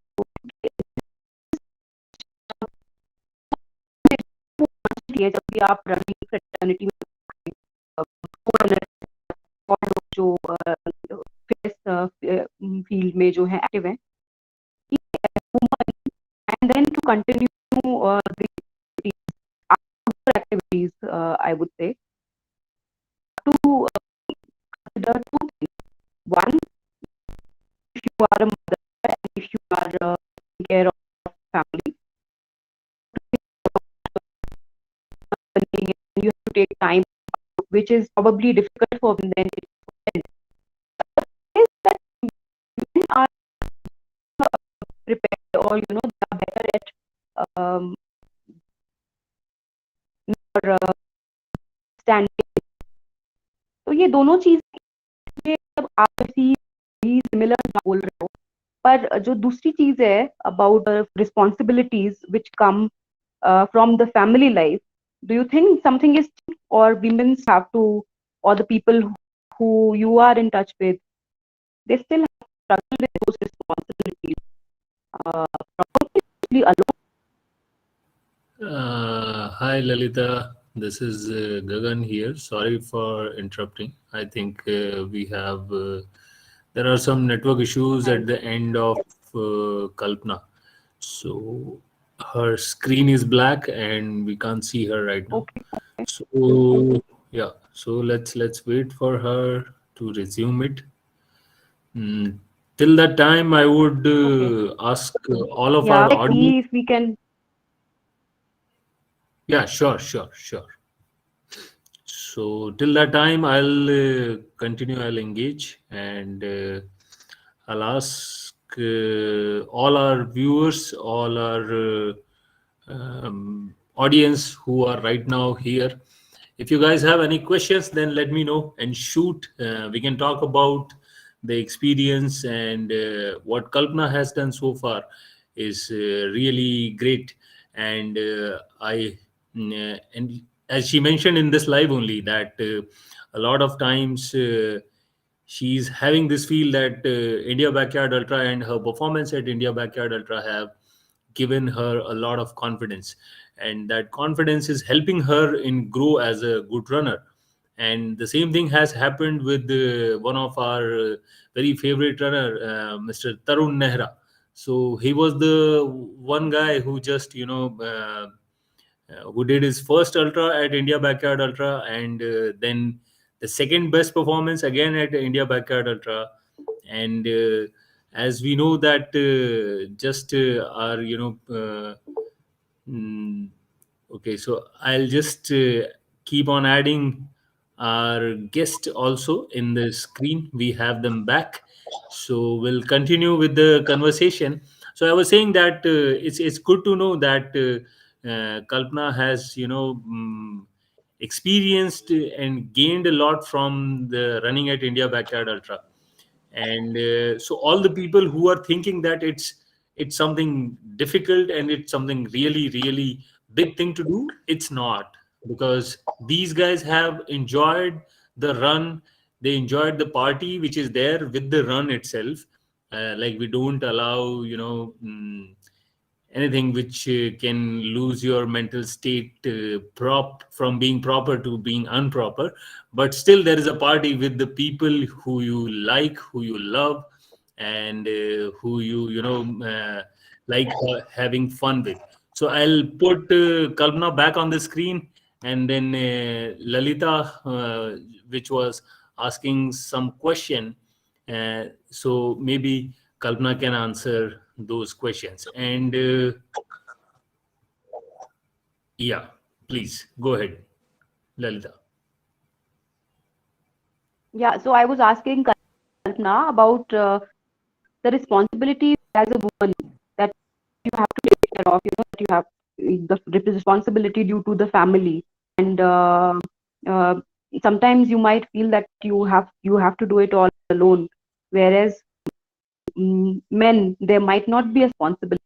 Speaker 1: है जब भी आप रनिंग फ्रेटर्निटी में और जो फील्ड में जो है एक्टिव है, and then to continue the outdoor activities, I would say, to consider two things. One, if you are a mother and if you are taking care of family, you have to take time, which is probably difficult for women. Is that women are prepared, or they are better at or standing. तो ये दोनों चीजें जब आप ऐसी similar बोल रहे हो, पर जो दूसरी चीज है about responsibilities which come from the family life, do you think something is, or women have to, or the people who you are in touch with, they still have to struggle with those responsibilities probably alone?
Speaker 3: Hi Lalita, this is Gagan here. Sorry for interrupting. I think we have there are some network issues at the end of Kalpana, so her screen is black and we can't see her right now.
Speaker 1: Okay.
Speaker 3: So yeah, so let's wait for her to resume it. Till that time, I would ask all of our
Speaker 1: Yeah, let's
Speaker 3: audience.
Speaker 1: see if we can.
Speaker 3: Yeah, sure. So till that time, I'll continue. I'll engage, and I'll ask all our viewers, all our audience who are right now here. If you guys have any questions, then let me know and shoot. We can talk about the experience, and what Kalpana has done so far is really great. And and as she mentioned in this live only, that a lot of times she's having this feel that India Backyard Ultra and her performance at India Backyard Ultra have given her a lot of confidence, and that confidence is helping her in grow as a good runner. And the same thing has happened with one of our very favorite runner, Mr. Tarun Nehra. So he was the one guy who just who did his first ultra at India Backyard Ultra, and then the second best performance again at India Backyard Ultra. And as we know that just our mm, okay, so I'll just keep on adding our guest also in the screen. We have them back, so we'll continue with the conversation. So I was saying that it's good to know that Kalpana has experienced and gained a lot from the running at India Backyard Ultra. And so all the people who are thinking that it's something difficult and it's something really big thing to do, it's not, because these guys have enjoyed the run. They enjoyed the party which is there with the run itself. Like, we don't allow anything which can lose your mental state prop from being proper to being improper. But still there is a party with the people who you like, who you love, and who like having fun with. So I'll put Kalpana back on the screen, and then Lalita, which was asking some question. So maybe Kalpana can answer those questions. And yeah, please go ahead, Lalita.
Speaker 1: Yeah, so I was asking Kalpana about the responsibility as a woman that you have to take care of, that you have the responsibility due to the family, and uh, sometimes you might feel that you have to do it all alone, whereas men, there might not be a responsibility.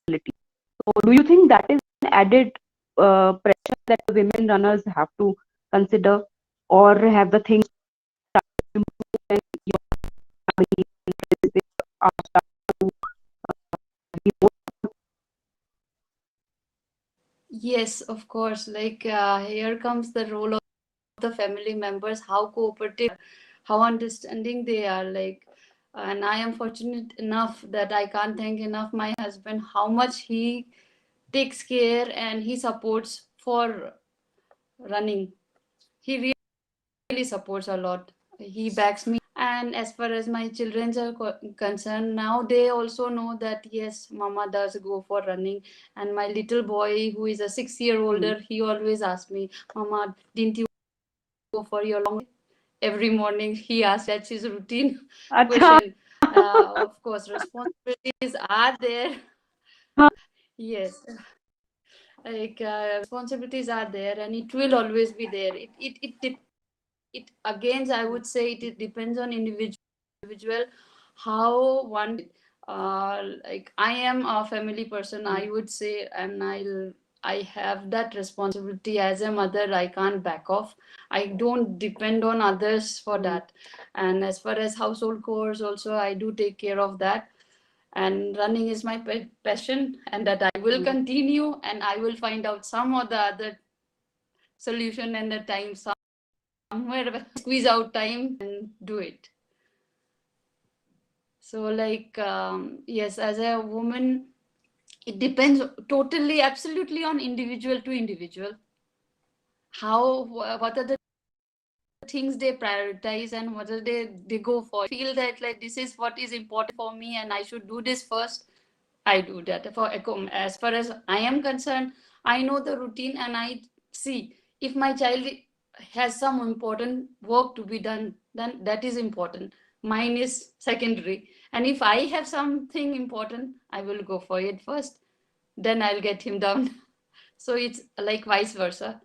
Speaker 1: So do you think that is an added pressure that the women runners have to consider, or have the things improved when your family and friends, they are starting to be more?
Speaker 2: Yes, of course. Like here comes the role of the family members, how cooperative, how understanding they are. Like, and I am fortunate enough that I can't thank enough my husband how much he takes care and he supports for running. He really supports a lot. He backs me. And as far as my children are concerned, now they also know that yes, Mama does go for running. And my little boy, who is a 6 year older, he always asks me, Mama, didn't you go for your long? Every morning he asks, that's his routine
Speaker 1: Acha.
Speaker 2: question. Of course, responsibilities are there. Yes, like responsibilities are there, and it will always be there. It again, I would say it depends on individual how one. Like, I am a family person, I would say, and I have that responsibility as a mother. I can't back off. I don't depend on others for that. And as far as household chores, also I do take care of that. And running is my passion, and that I will continue, and I will find out some or the other solution and the time somewhere squeeze out time and do it. So like yes, as a woman, it depends totally absolutely on individual to individual, how what are the things they prioritize and what are they go for. Feel that like this is what is important for me and I should do this first, I do that. For as far as I am concerned, I know the routine, and I see if my child has some important work to be done, then that is important. Mine is secondary. And if I have something important, I will go for it first. Then I'll get him down. So it's like vice versa.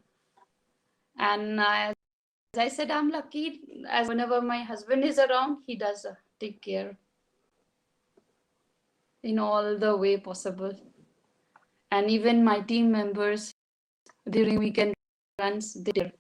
Speaker 2: And as I said, I'm lucky, as whenever my husband is around, he does take care in all the way possible. And even my team members during weekend runs, they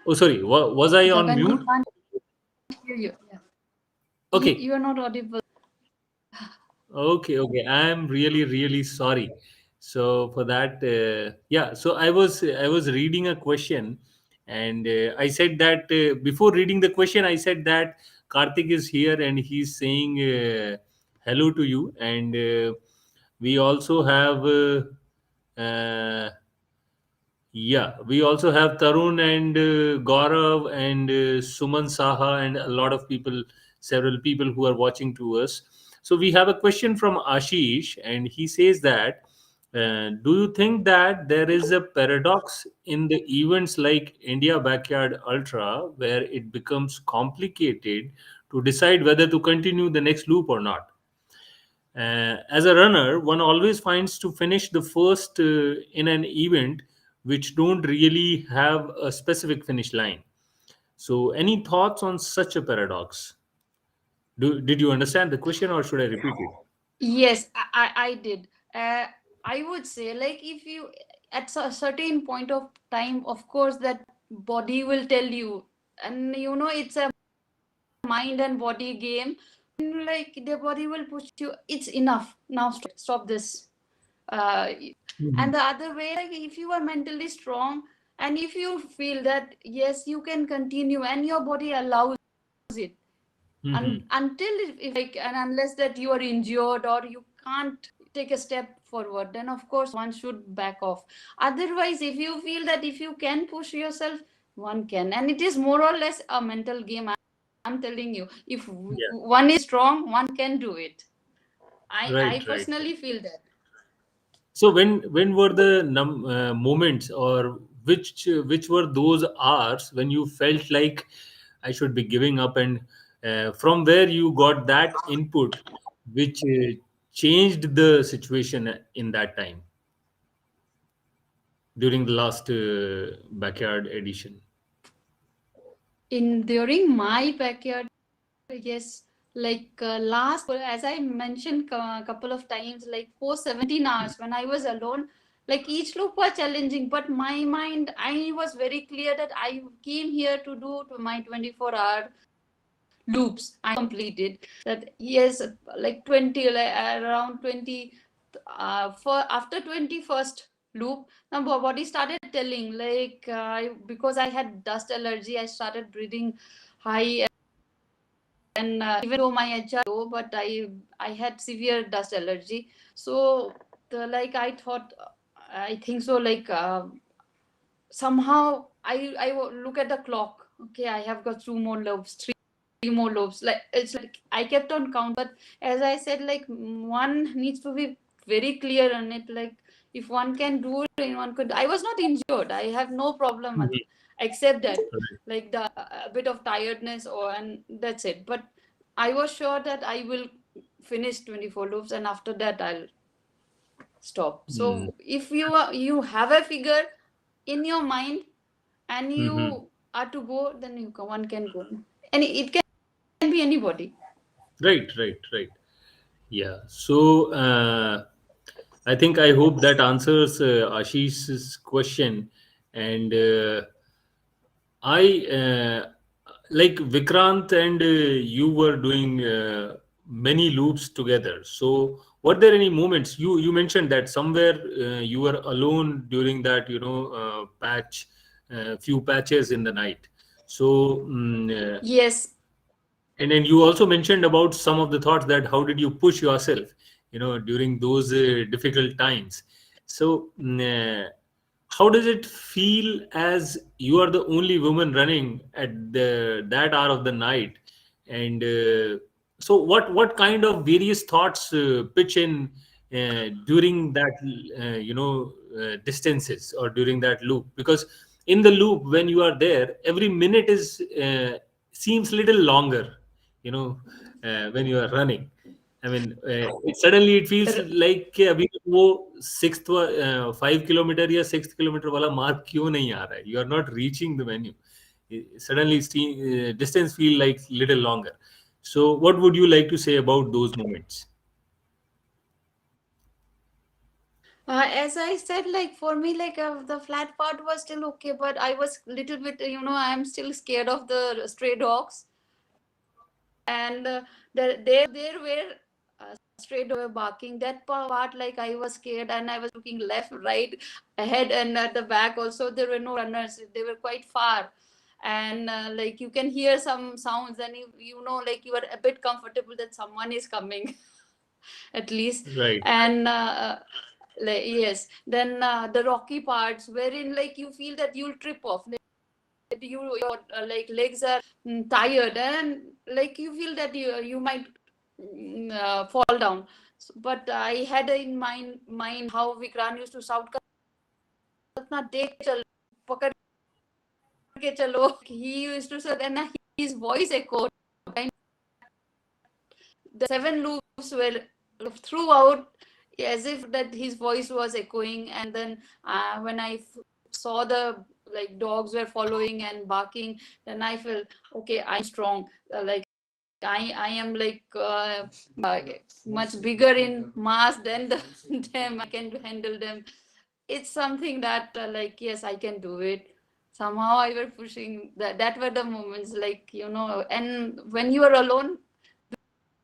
Speaker 3: Oh, sorry. Was I on
Speaker 2: Gagan, we
Speaker 3: mute?
Speaker 2: can't hear you. Yeah.
Speaker 3: Okay.
Speaker 2: You are not audible.
Speaker 3: Okay, okay. I'm really, really sorry. So for that, yeah. So I was reading a question, and I said that before reading the question, I said that Karthik is here and he's saying hello to you, and we also have yeah, we also have Tarun and Gaurav and Suman Saha and a lot of people, several people who are watching to us. So we have a question from Ashish, and he says that do you think that there is a paradox in the events like India Backyard Ultra where it becomes complicated to decide whether to continue the next loop or not? As a runner, one always finds to finish the first in an event which don't really have a specific finish line. So, any thoughts on such a paradox? Did you understand the question, or should I repeat it?
Speaker 2: Yes, I did. I would say, like, if you at a certain point of time, of course, that body will tell you, and it's a mind and body game. Like, the body will push you. It's enough now. Stop this. Uh, and
Speaker 3: Mhm.
Speaker 2: the other way, like, if you are mentally strong, and if you feel that yes, you can continue, and your body allows it, and
Speaker 3: Mhm.
Speaker 2: until if like and unless that you are injured or you can't take a step forward, then of course one should back off. Otherwise, if you feel that if you can push yourself, one can, and it is more or less a mental game. I'm telling you, if
Speaker 3: Yeah.
Speaker 2: one is strong, one can do it. I
Speaker 3: Right, right.
Speaker 2: personally feel that.
Speaker 3: So when were the moments, or which were those hours when you felt like I should be giving up, and from where you got that input, which changed the situation in that time during the last backyard edition?
Speaker 2: In during my backyard, yes, like last, as I mentioned a couple of times, like for 17 hours when I was alone, like each loop was challenging, but my mind, I was very clear that I came here to do to my 24-hour loops. I completed that. Yes, like 20, like around 20, for after 21st loop, now body started telling like because I had dust allergy, I started breathing high, and even though my HR low, but I had severe dust allergy. So like I thought, I think so, like somehow look at the clock. Okay, I have got two more lobes, three more lobes. Like it's like I kept on count, but as I said, like one needs to be very clear on it. Like if one can do it, one could. I was not injured. I have no problem
Speaker 3: Mhm.
Speaker 2: except that,
Speaker 3: Right.
Speaker 2: like the a bit of tiredness, or and that's it. But I was sure that I will finish 24 loops, and after that I'll stop.
Speaker 3: Mm.
Speaker 2: So if you have a figure in your mind and
Speaker 3: Mhm.
Speaker 2: you are to go, then one can go, and it can be anybody.
Speaker 3: Right, right, right. Yeah. So I hope that answers Ashish's question, and I like Vikrant and you were doing many loops together. So, were there any moments you mentioned that somewhere you were alone during that patch, few patches in the night. So,
Speaker 2: Yes.
Speaker 3: and then you also mentioned about some of the thoughts that how did you push yourself, during those difficult times. So, how does it feel as you are the only woman running at that hour of the night? And so, what kind of various thoughts pitch in during that distances or during that loop? Because in the loop, when you are there, every minute is seems little longer, when you are running. I mean, suddenly it feels
Speaker 2: R-
Speaker 3: like कि अभी वो sixth 5 kilometre या 6 kilometre वाला mark क्यों नहीं आ रहा है? You are not reaching the venue. Suddenly, distance feel like little longer. So, what would you like to say about those moments?
Speaker 2: As I said, like for me, like the flat part was still okay, but I was little bit, I'm still scared of the stray dogs. And there were stray dogs were barking. That part, like I was scared, and I was looking left, right, ahead, and at the back. Also, there were no runners. They were quite far, and like you can hear some sounds, and like you are a bit comfortable that someone is coming, at least.
Speaker 3: Right.
Speaker 2: And like, yes, then the rocky parts wherein like you feel that you'll trip off, that your like legs are tired, and like you feel that you might fall down. But I had in mind how Vikrant used to shout, "Kalpana, dekh chalo, pakad ke chalo." He used to say, and his voice echoed. And the seven loops were throughout, as if that his voice was echoing. And then when I saw the like dogs were following and barking, then I felt, okay, I'm strong. Like I am like much bigger in mass than them. I can handle them. It's something that like, yes, I can do it. Somehow I were pushing that were the moments, like, and when you are alone,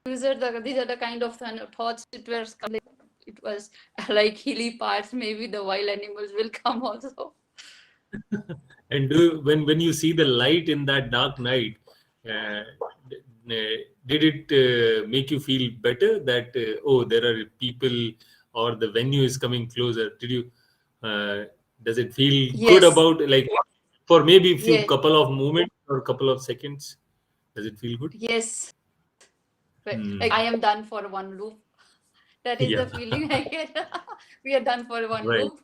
Speaker 2: these are the kind of thoughts it was like hilly parts. Maybe the wild animals will come also.
Speaker 3: And when you see the light in that dark night, uh, did it make you feel better that oh, there are people or the venue is coming closer? Did you does it feel good
Speaker 2: Yes,
Speaker 3: about, like, for maybe few
Speaker 2: yes,
Speaker 3: couple of moments or couple of seconds? Does it feel good?
Speaker 2: yes. Like
Speaker 3: Hmm.
Speaker 2: I am done for one loop. That is the
Speaker 3: Yeah.
Speaker 2: feeling I get. We are done for one
Speaker 3: Right.
Speaker 2: loop.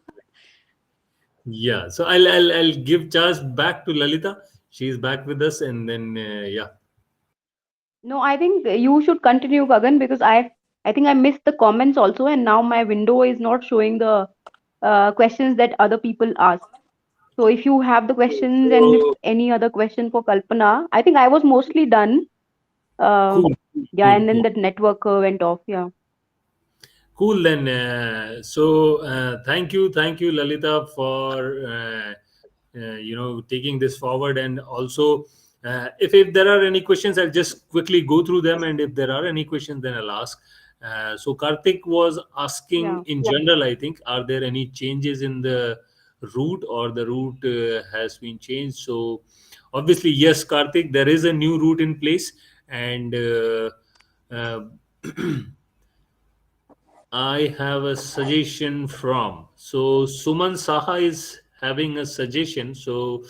Speaker 3: Yeah. So I'll give charge back to Lalita. She's back with us, and then yeah.
Speaker 1: No, I think you should continue, Gagan, because I think I missed the comments also, and now my window is not showing the questions that other people asked. So if you have the questions and if
Speaker 3: So
Speaker 1: any other question for Kalpana, I think I was mostly done. Uh,
Speaker 3: cool,
Speaker 1: yeah,
Speaker 3: cool,
Speaker 1: and then
Speaker 3: cool.
Speaker 1: that network went off. Yeah.
Speaker 3: Cool then. Thank you, Lalita, for taking this forward. And also, if there are any questions, I'll just quickly go through them. And if there are any questions, then I'll ask. So Karthik was asking
Speaker 1: Yeah.
Speaker 3: in general, I think, are there any changes in the route, or the route has been changed? So obviously, yes, Karthik, there is a new route in place, and uh, I have a suggestion from. So Suman Saha is having a suggestion. So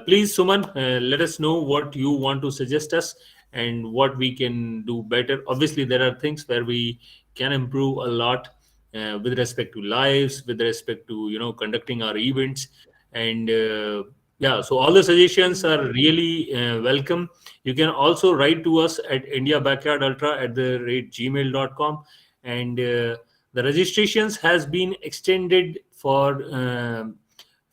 Speaker 3: please, Suman, let us know what you want to suggest us and what we can do better. Obviously, there are things where we can improve a lot with respect to lives, with respect to conducting our events, and yeah. So all the suggestions
Speaker 1: Mm.
Speaker 3: are really welcome. You can also write to us at indiabackyardultra@gmail.com, and the registrations has been extended for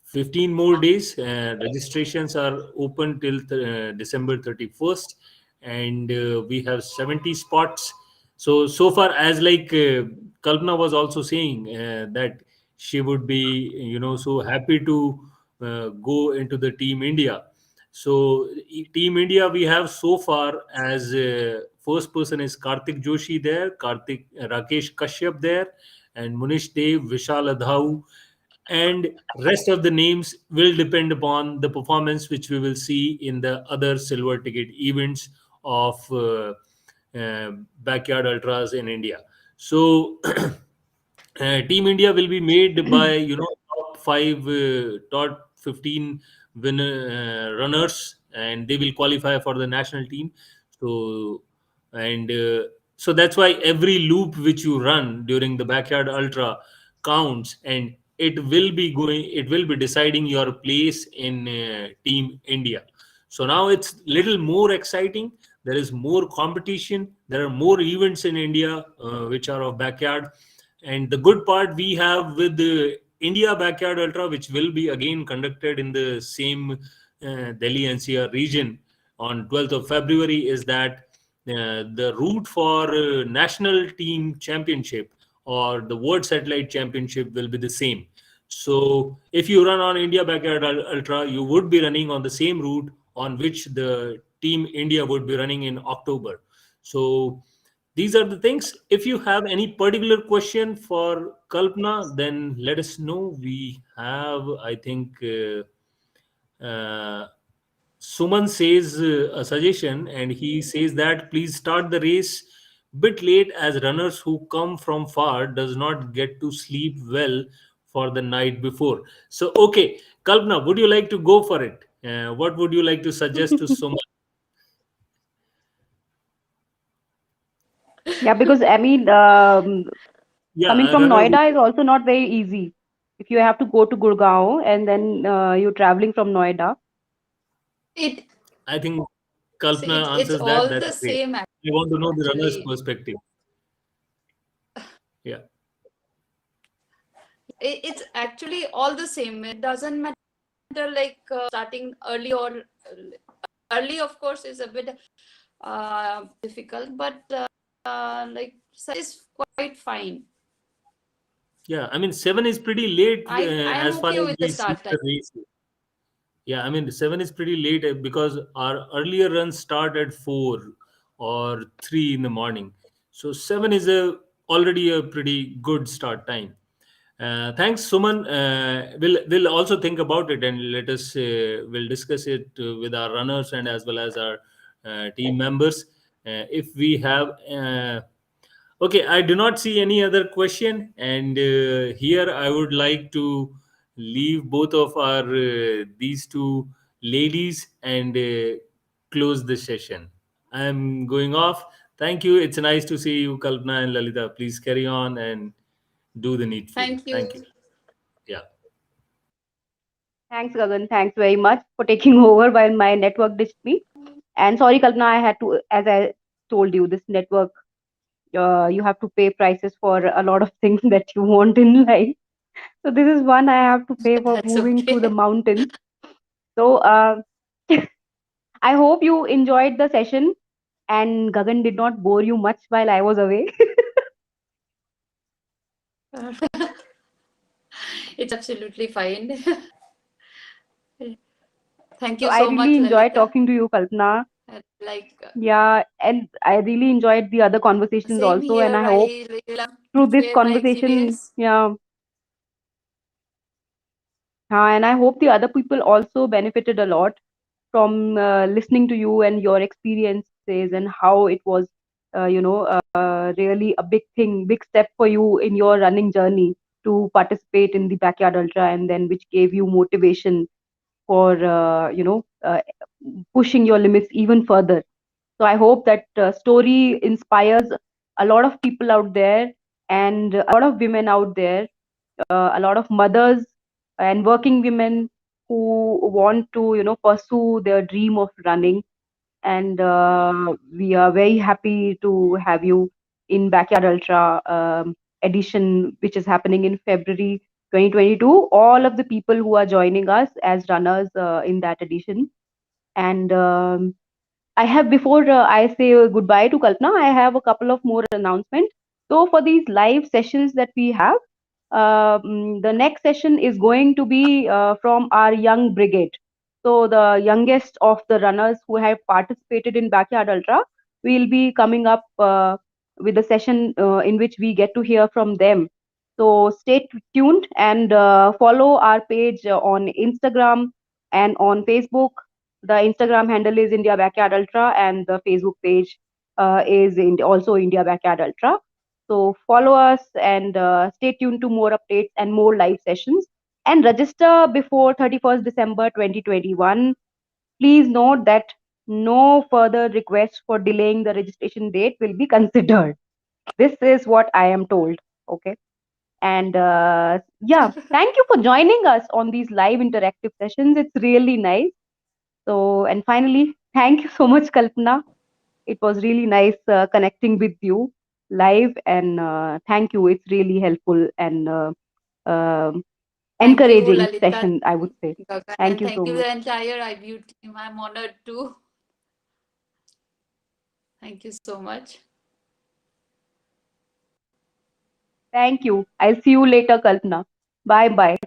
Speaker 3: 15 more days. Registrations are open till December 31st, and we have 70 spots. So far, as like Kalpana was also saying, that she would be so happy to go into the Team India. So Team India, we have so far as first person is Karthik Joshi there, Karthik Rakesh Kashyap there, and Munish Dev, Vishal Adhau, and rest of the names will depend upon the performance which we will see in the other silver ticket events of backyard ultras in India. So Team India will be made by top five, top 15 runners, and they will qualify for the national team. So and so that's why every loop which you run during the backyard ultra counts, and it will be deciding your place in Team India. So now it's little more exciting. There is more competition. There are more events in India which are of backyard. And the good part we have with the India Backyard Ultra, which will be again conducted in the same Delhi NCR region on 12th of February, is that the route for national team championship or the World Satellite Championship will be the same. So if you run on India Backyard Ultra, you would be running on the same route on which the Team India would be running in October. So these are the things. If you have any particular question for Kalpana, then let us know. We have, I think, Suman says a suggestion, and he says that please start the race bit late, as runners who come from far does not get to sleep well for the night before. So, okay, Kalpana, would you like to go for it? What would you like to suggest to Suman?
Speaker 1: Yeah, because I mean,
Speaker 3: Yeah,
Speaker 1: coming
Speaker 3: a
Speaker 1: from
Speaker 3: runner.
Speaker 1: Noida is also not very easy. If you have to go to Gurgaon and then you're traveling from Noida.
Speaker 2: It
Speaker 3: I think
Speaker 2: see
Speaker 3: Kalpana
Speaker 2: it's
Speaker 3: answers that.
Speaker 2: all
Speaker 3: That's
Speaker 2: the
Speaker 3: great.
Speaker 2: same
Speaker 3: I want to know the runner's
Speaker 2: actually.
Speaker 3: perspective. Yeah.
Speaker 2: It's actually all the same. It doesn't matter like starting early or early. Of course, is a bit difficult, but like is quite fine.
Speaker 3: Yeah, I mean, 7 is pretty late
Speaker 2: I am
Speaker 3: as far
Speaker 2: okay
Speaker 3: as
Speaker 2: with the
Speaker 3: we see
Speaker 2: start time.
Speaker 3: the race. Yeah, I mean, 7 is pretty late because our earlier runs start at 4 or 3 in the morning. So 7 is already a pretty good start time. Thanks, Suman. We'll also think about it, and let us we'll discuss it with our runners and as well as our team members. If we have Okay, I do not see any other question, and here I would like to leave both of our these two ladies and close the session. I am going off. Thank you. It's nice to see you, Kalpana and Lalita. Please carry on and do the needful.
Speaker 2: Thank
Speaker 3: Thank you.
Speaker 2: you.
Speaker 3: Yeah.
Speaker 1: Thanks, Gagan. Thanks very much for taking over while my network ditched me. And sorry, Kalpana, I had to, as I told you, this network, you have to pay prices for a lot of things that you want in life. So this is one I have to pay for
Speaker 2: That's
Speaker 1: moving to the
Speaker 2: okay.
Speaker 1: mountains. So I hope you enjoyed the session and Gagan did not bore you much while I was away.
Speaker 2: It's absolutely fine. Thank
Speaker 1: So
Speaker 2: you
Speaker 1: I
Speaker 2: so much,
Speaker 1: really enjoyed
Speaker 2: Lalita.
Speaker 1: talking to you, Kalpana.
Speaker 2: Like
Speaker 1: Yeah, and I really enjoyed the other conversations
Speaker 2: same
Speaker 1: also. And
Speaker 2: here.
Speaker 1: I hope
Speaker 2: I like, love
Speaker 1: through
Speaker 2: to
Speaker 1: this
Speaker 2: share my
Speaker 1: conversation,
Speaker 2: experience.
Speaker 1: yeah, and I hope the other people also benefited a lot from listening to you and your experiences and how it was, really a big thing, big step for you in your running journey to participate in the Backyard Ultra, and then which gave you motivation for, pushing your limits even further. So I hope that story inspires a lot of people out there and a lot of women out there, a lot of mothers and working women who want to, pursue their dream of running. And we are very happy to have you in Backyard Ultra edition, which is happening in February 2022. All of the people who are joining us as runners in that edition. And I have, before I say goodbye to Kalpana, I have a couple of more announcements. So for these live sessions that we have, the next session is going to be from our young brigade. So the youngest of the runners who have participated in Backyard Ultra will be coming up with a session in which we get to hear from them. So stay tuned and follow our page on Instagram and on Facebook. The Instagram handle is India Backyard Ultra, and the Facebook page is also India Backyard Ultra. So follow us and stay tuned to more updates and more live sessions. And register before 31st December 2021. Please note that no further requests for delaying the registration date will be considered. This is what I am told. Okay. And yeah, thank you for joining us on these live interactive sessions. It's really nice. So, and finally, thank you so much, Kalpana. It was really nice connecting with you live, and thank you. It's really helpful and um
Speaker 2: Thank you,
Speaker 1: encouraging
Speaker 2: Lalita,
Speaker 1: session, I would say.
Speaker 2: Gagan,
Speaker 1: Thank
Speaker 2: and
Speaker 1: you
Speaker 2: thank
Speaker 1: so
Speaker 2: you
Speaker 1: much.
Speaker 2: the entire IBU team. I'm honored too. Thank you so much.
Speaker 1: Thank you. I'll see you later, Kalpana. Bye bye.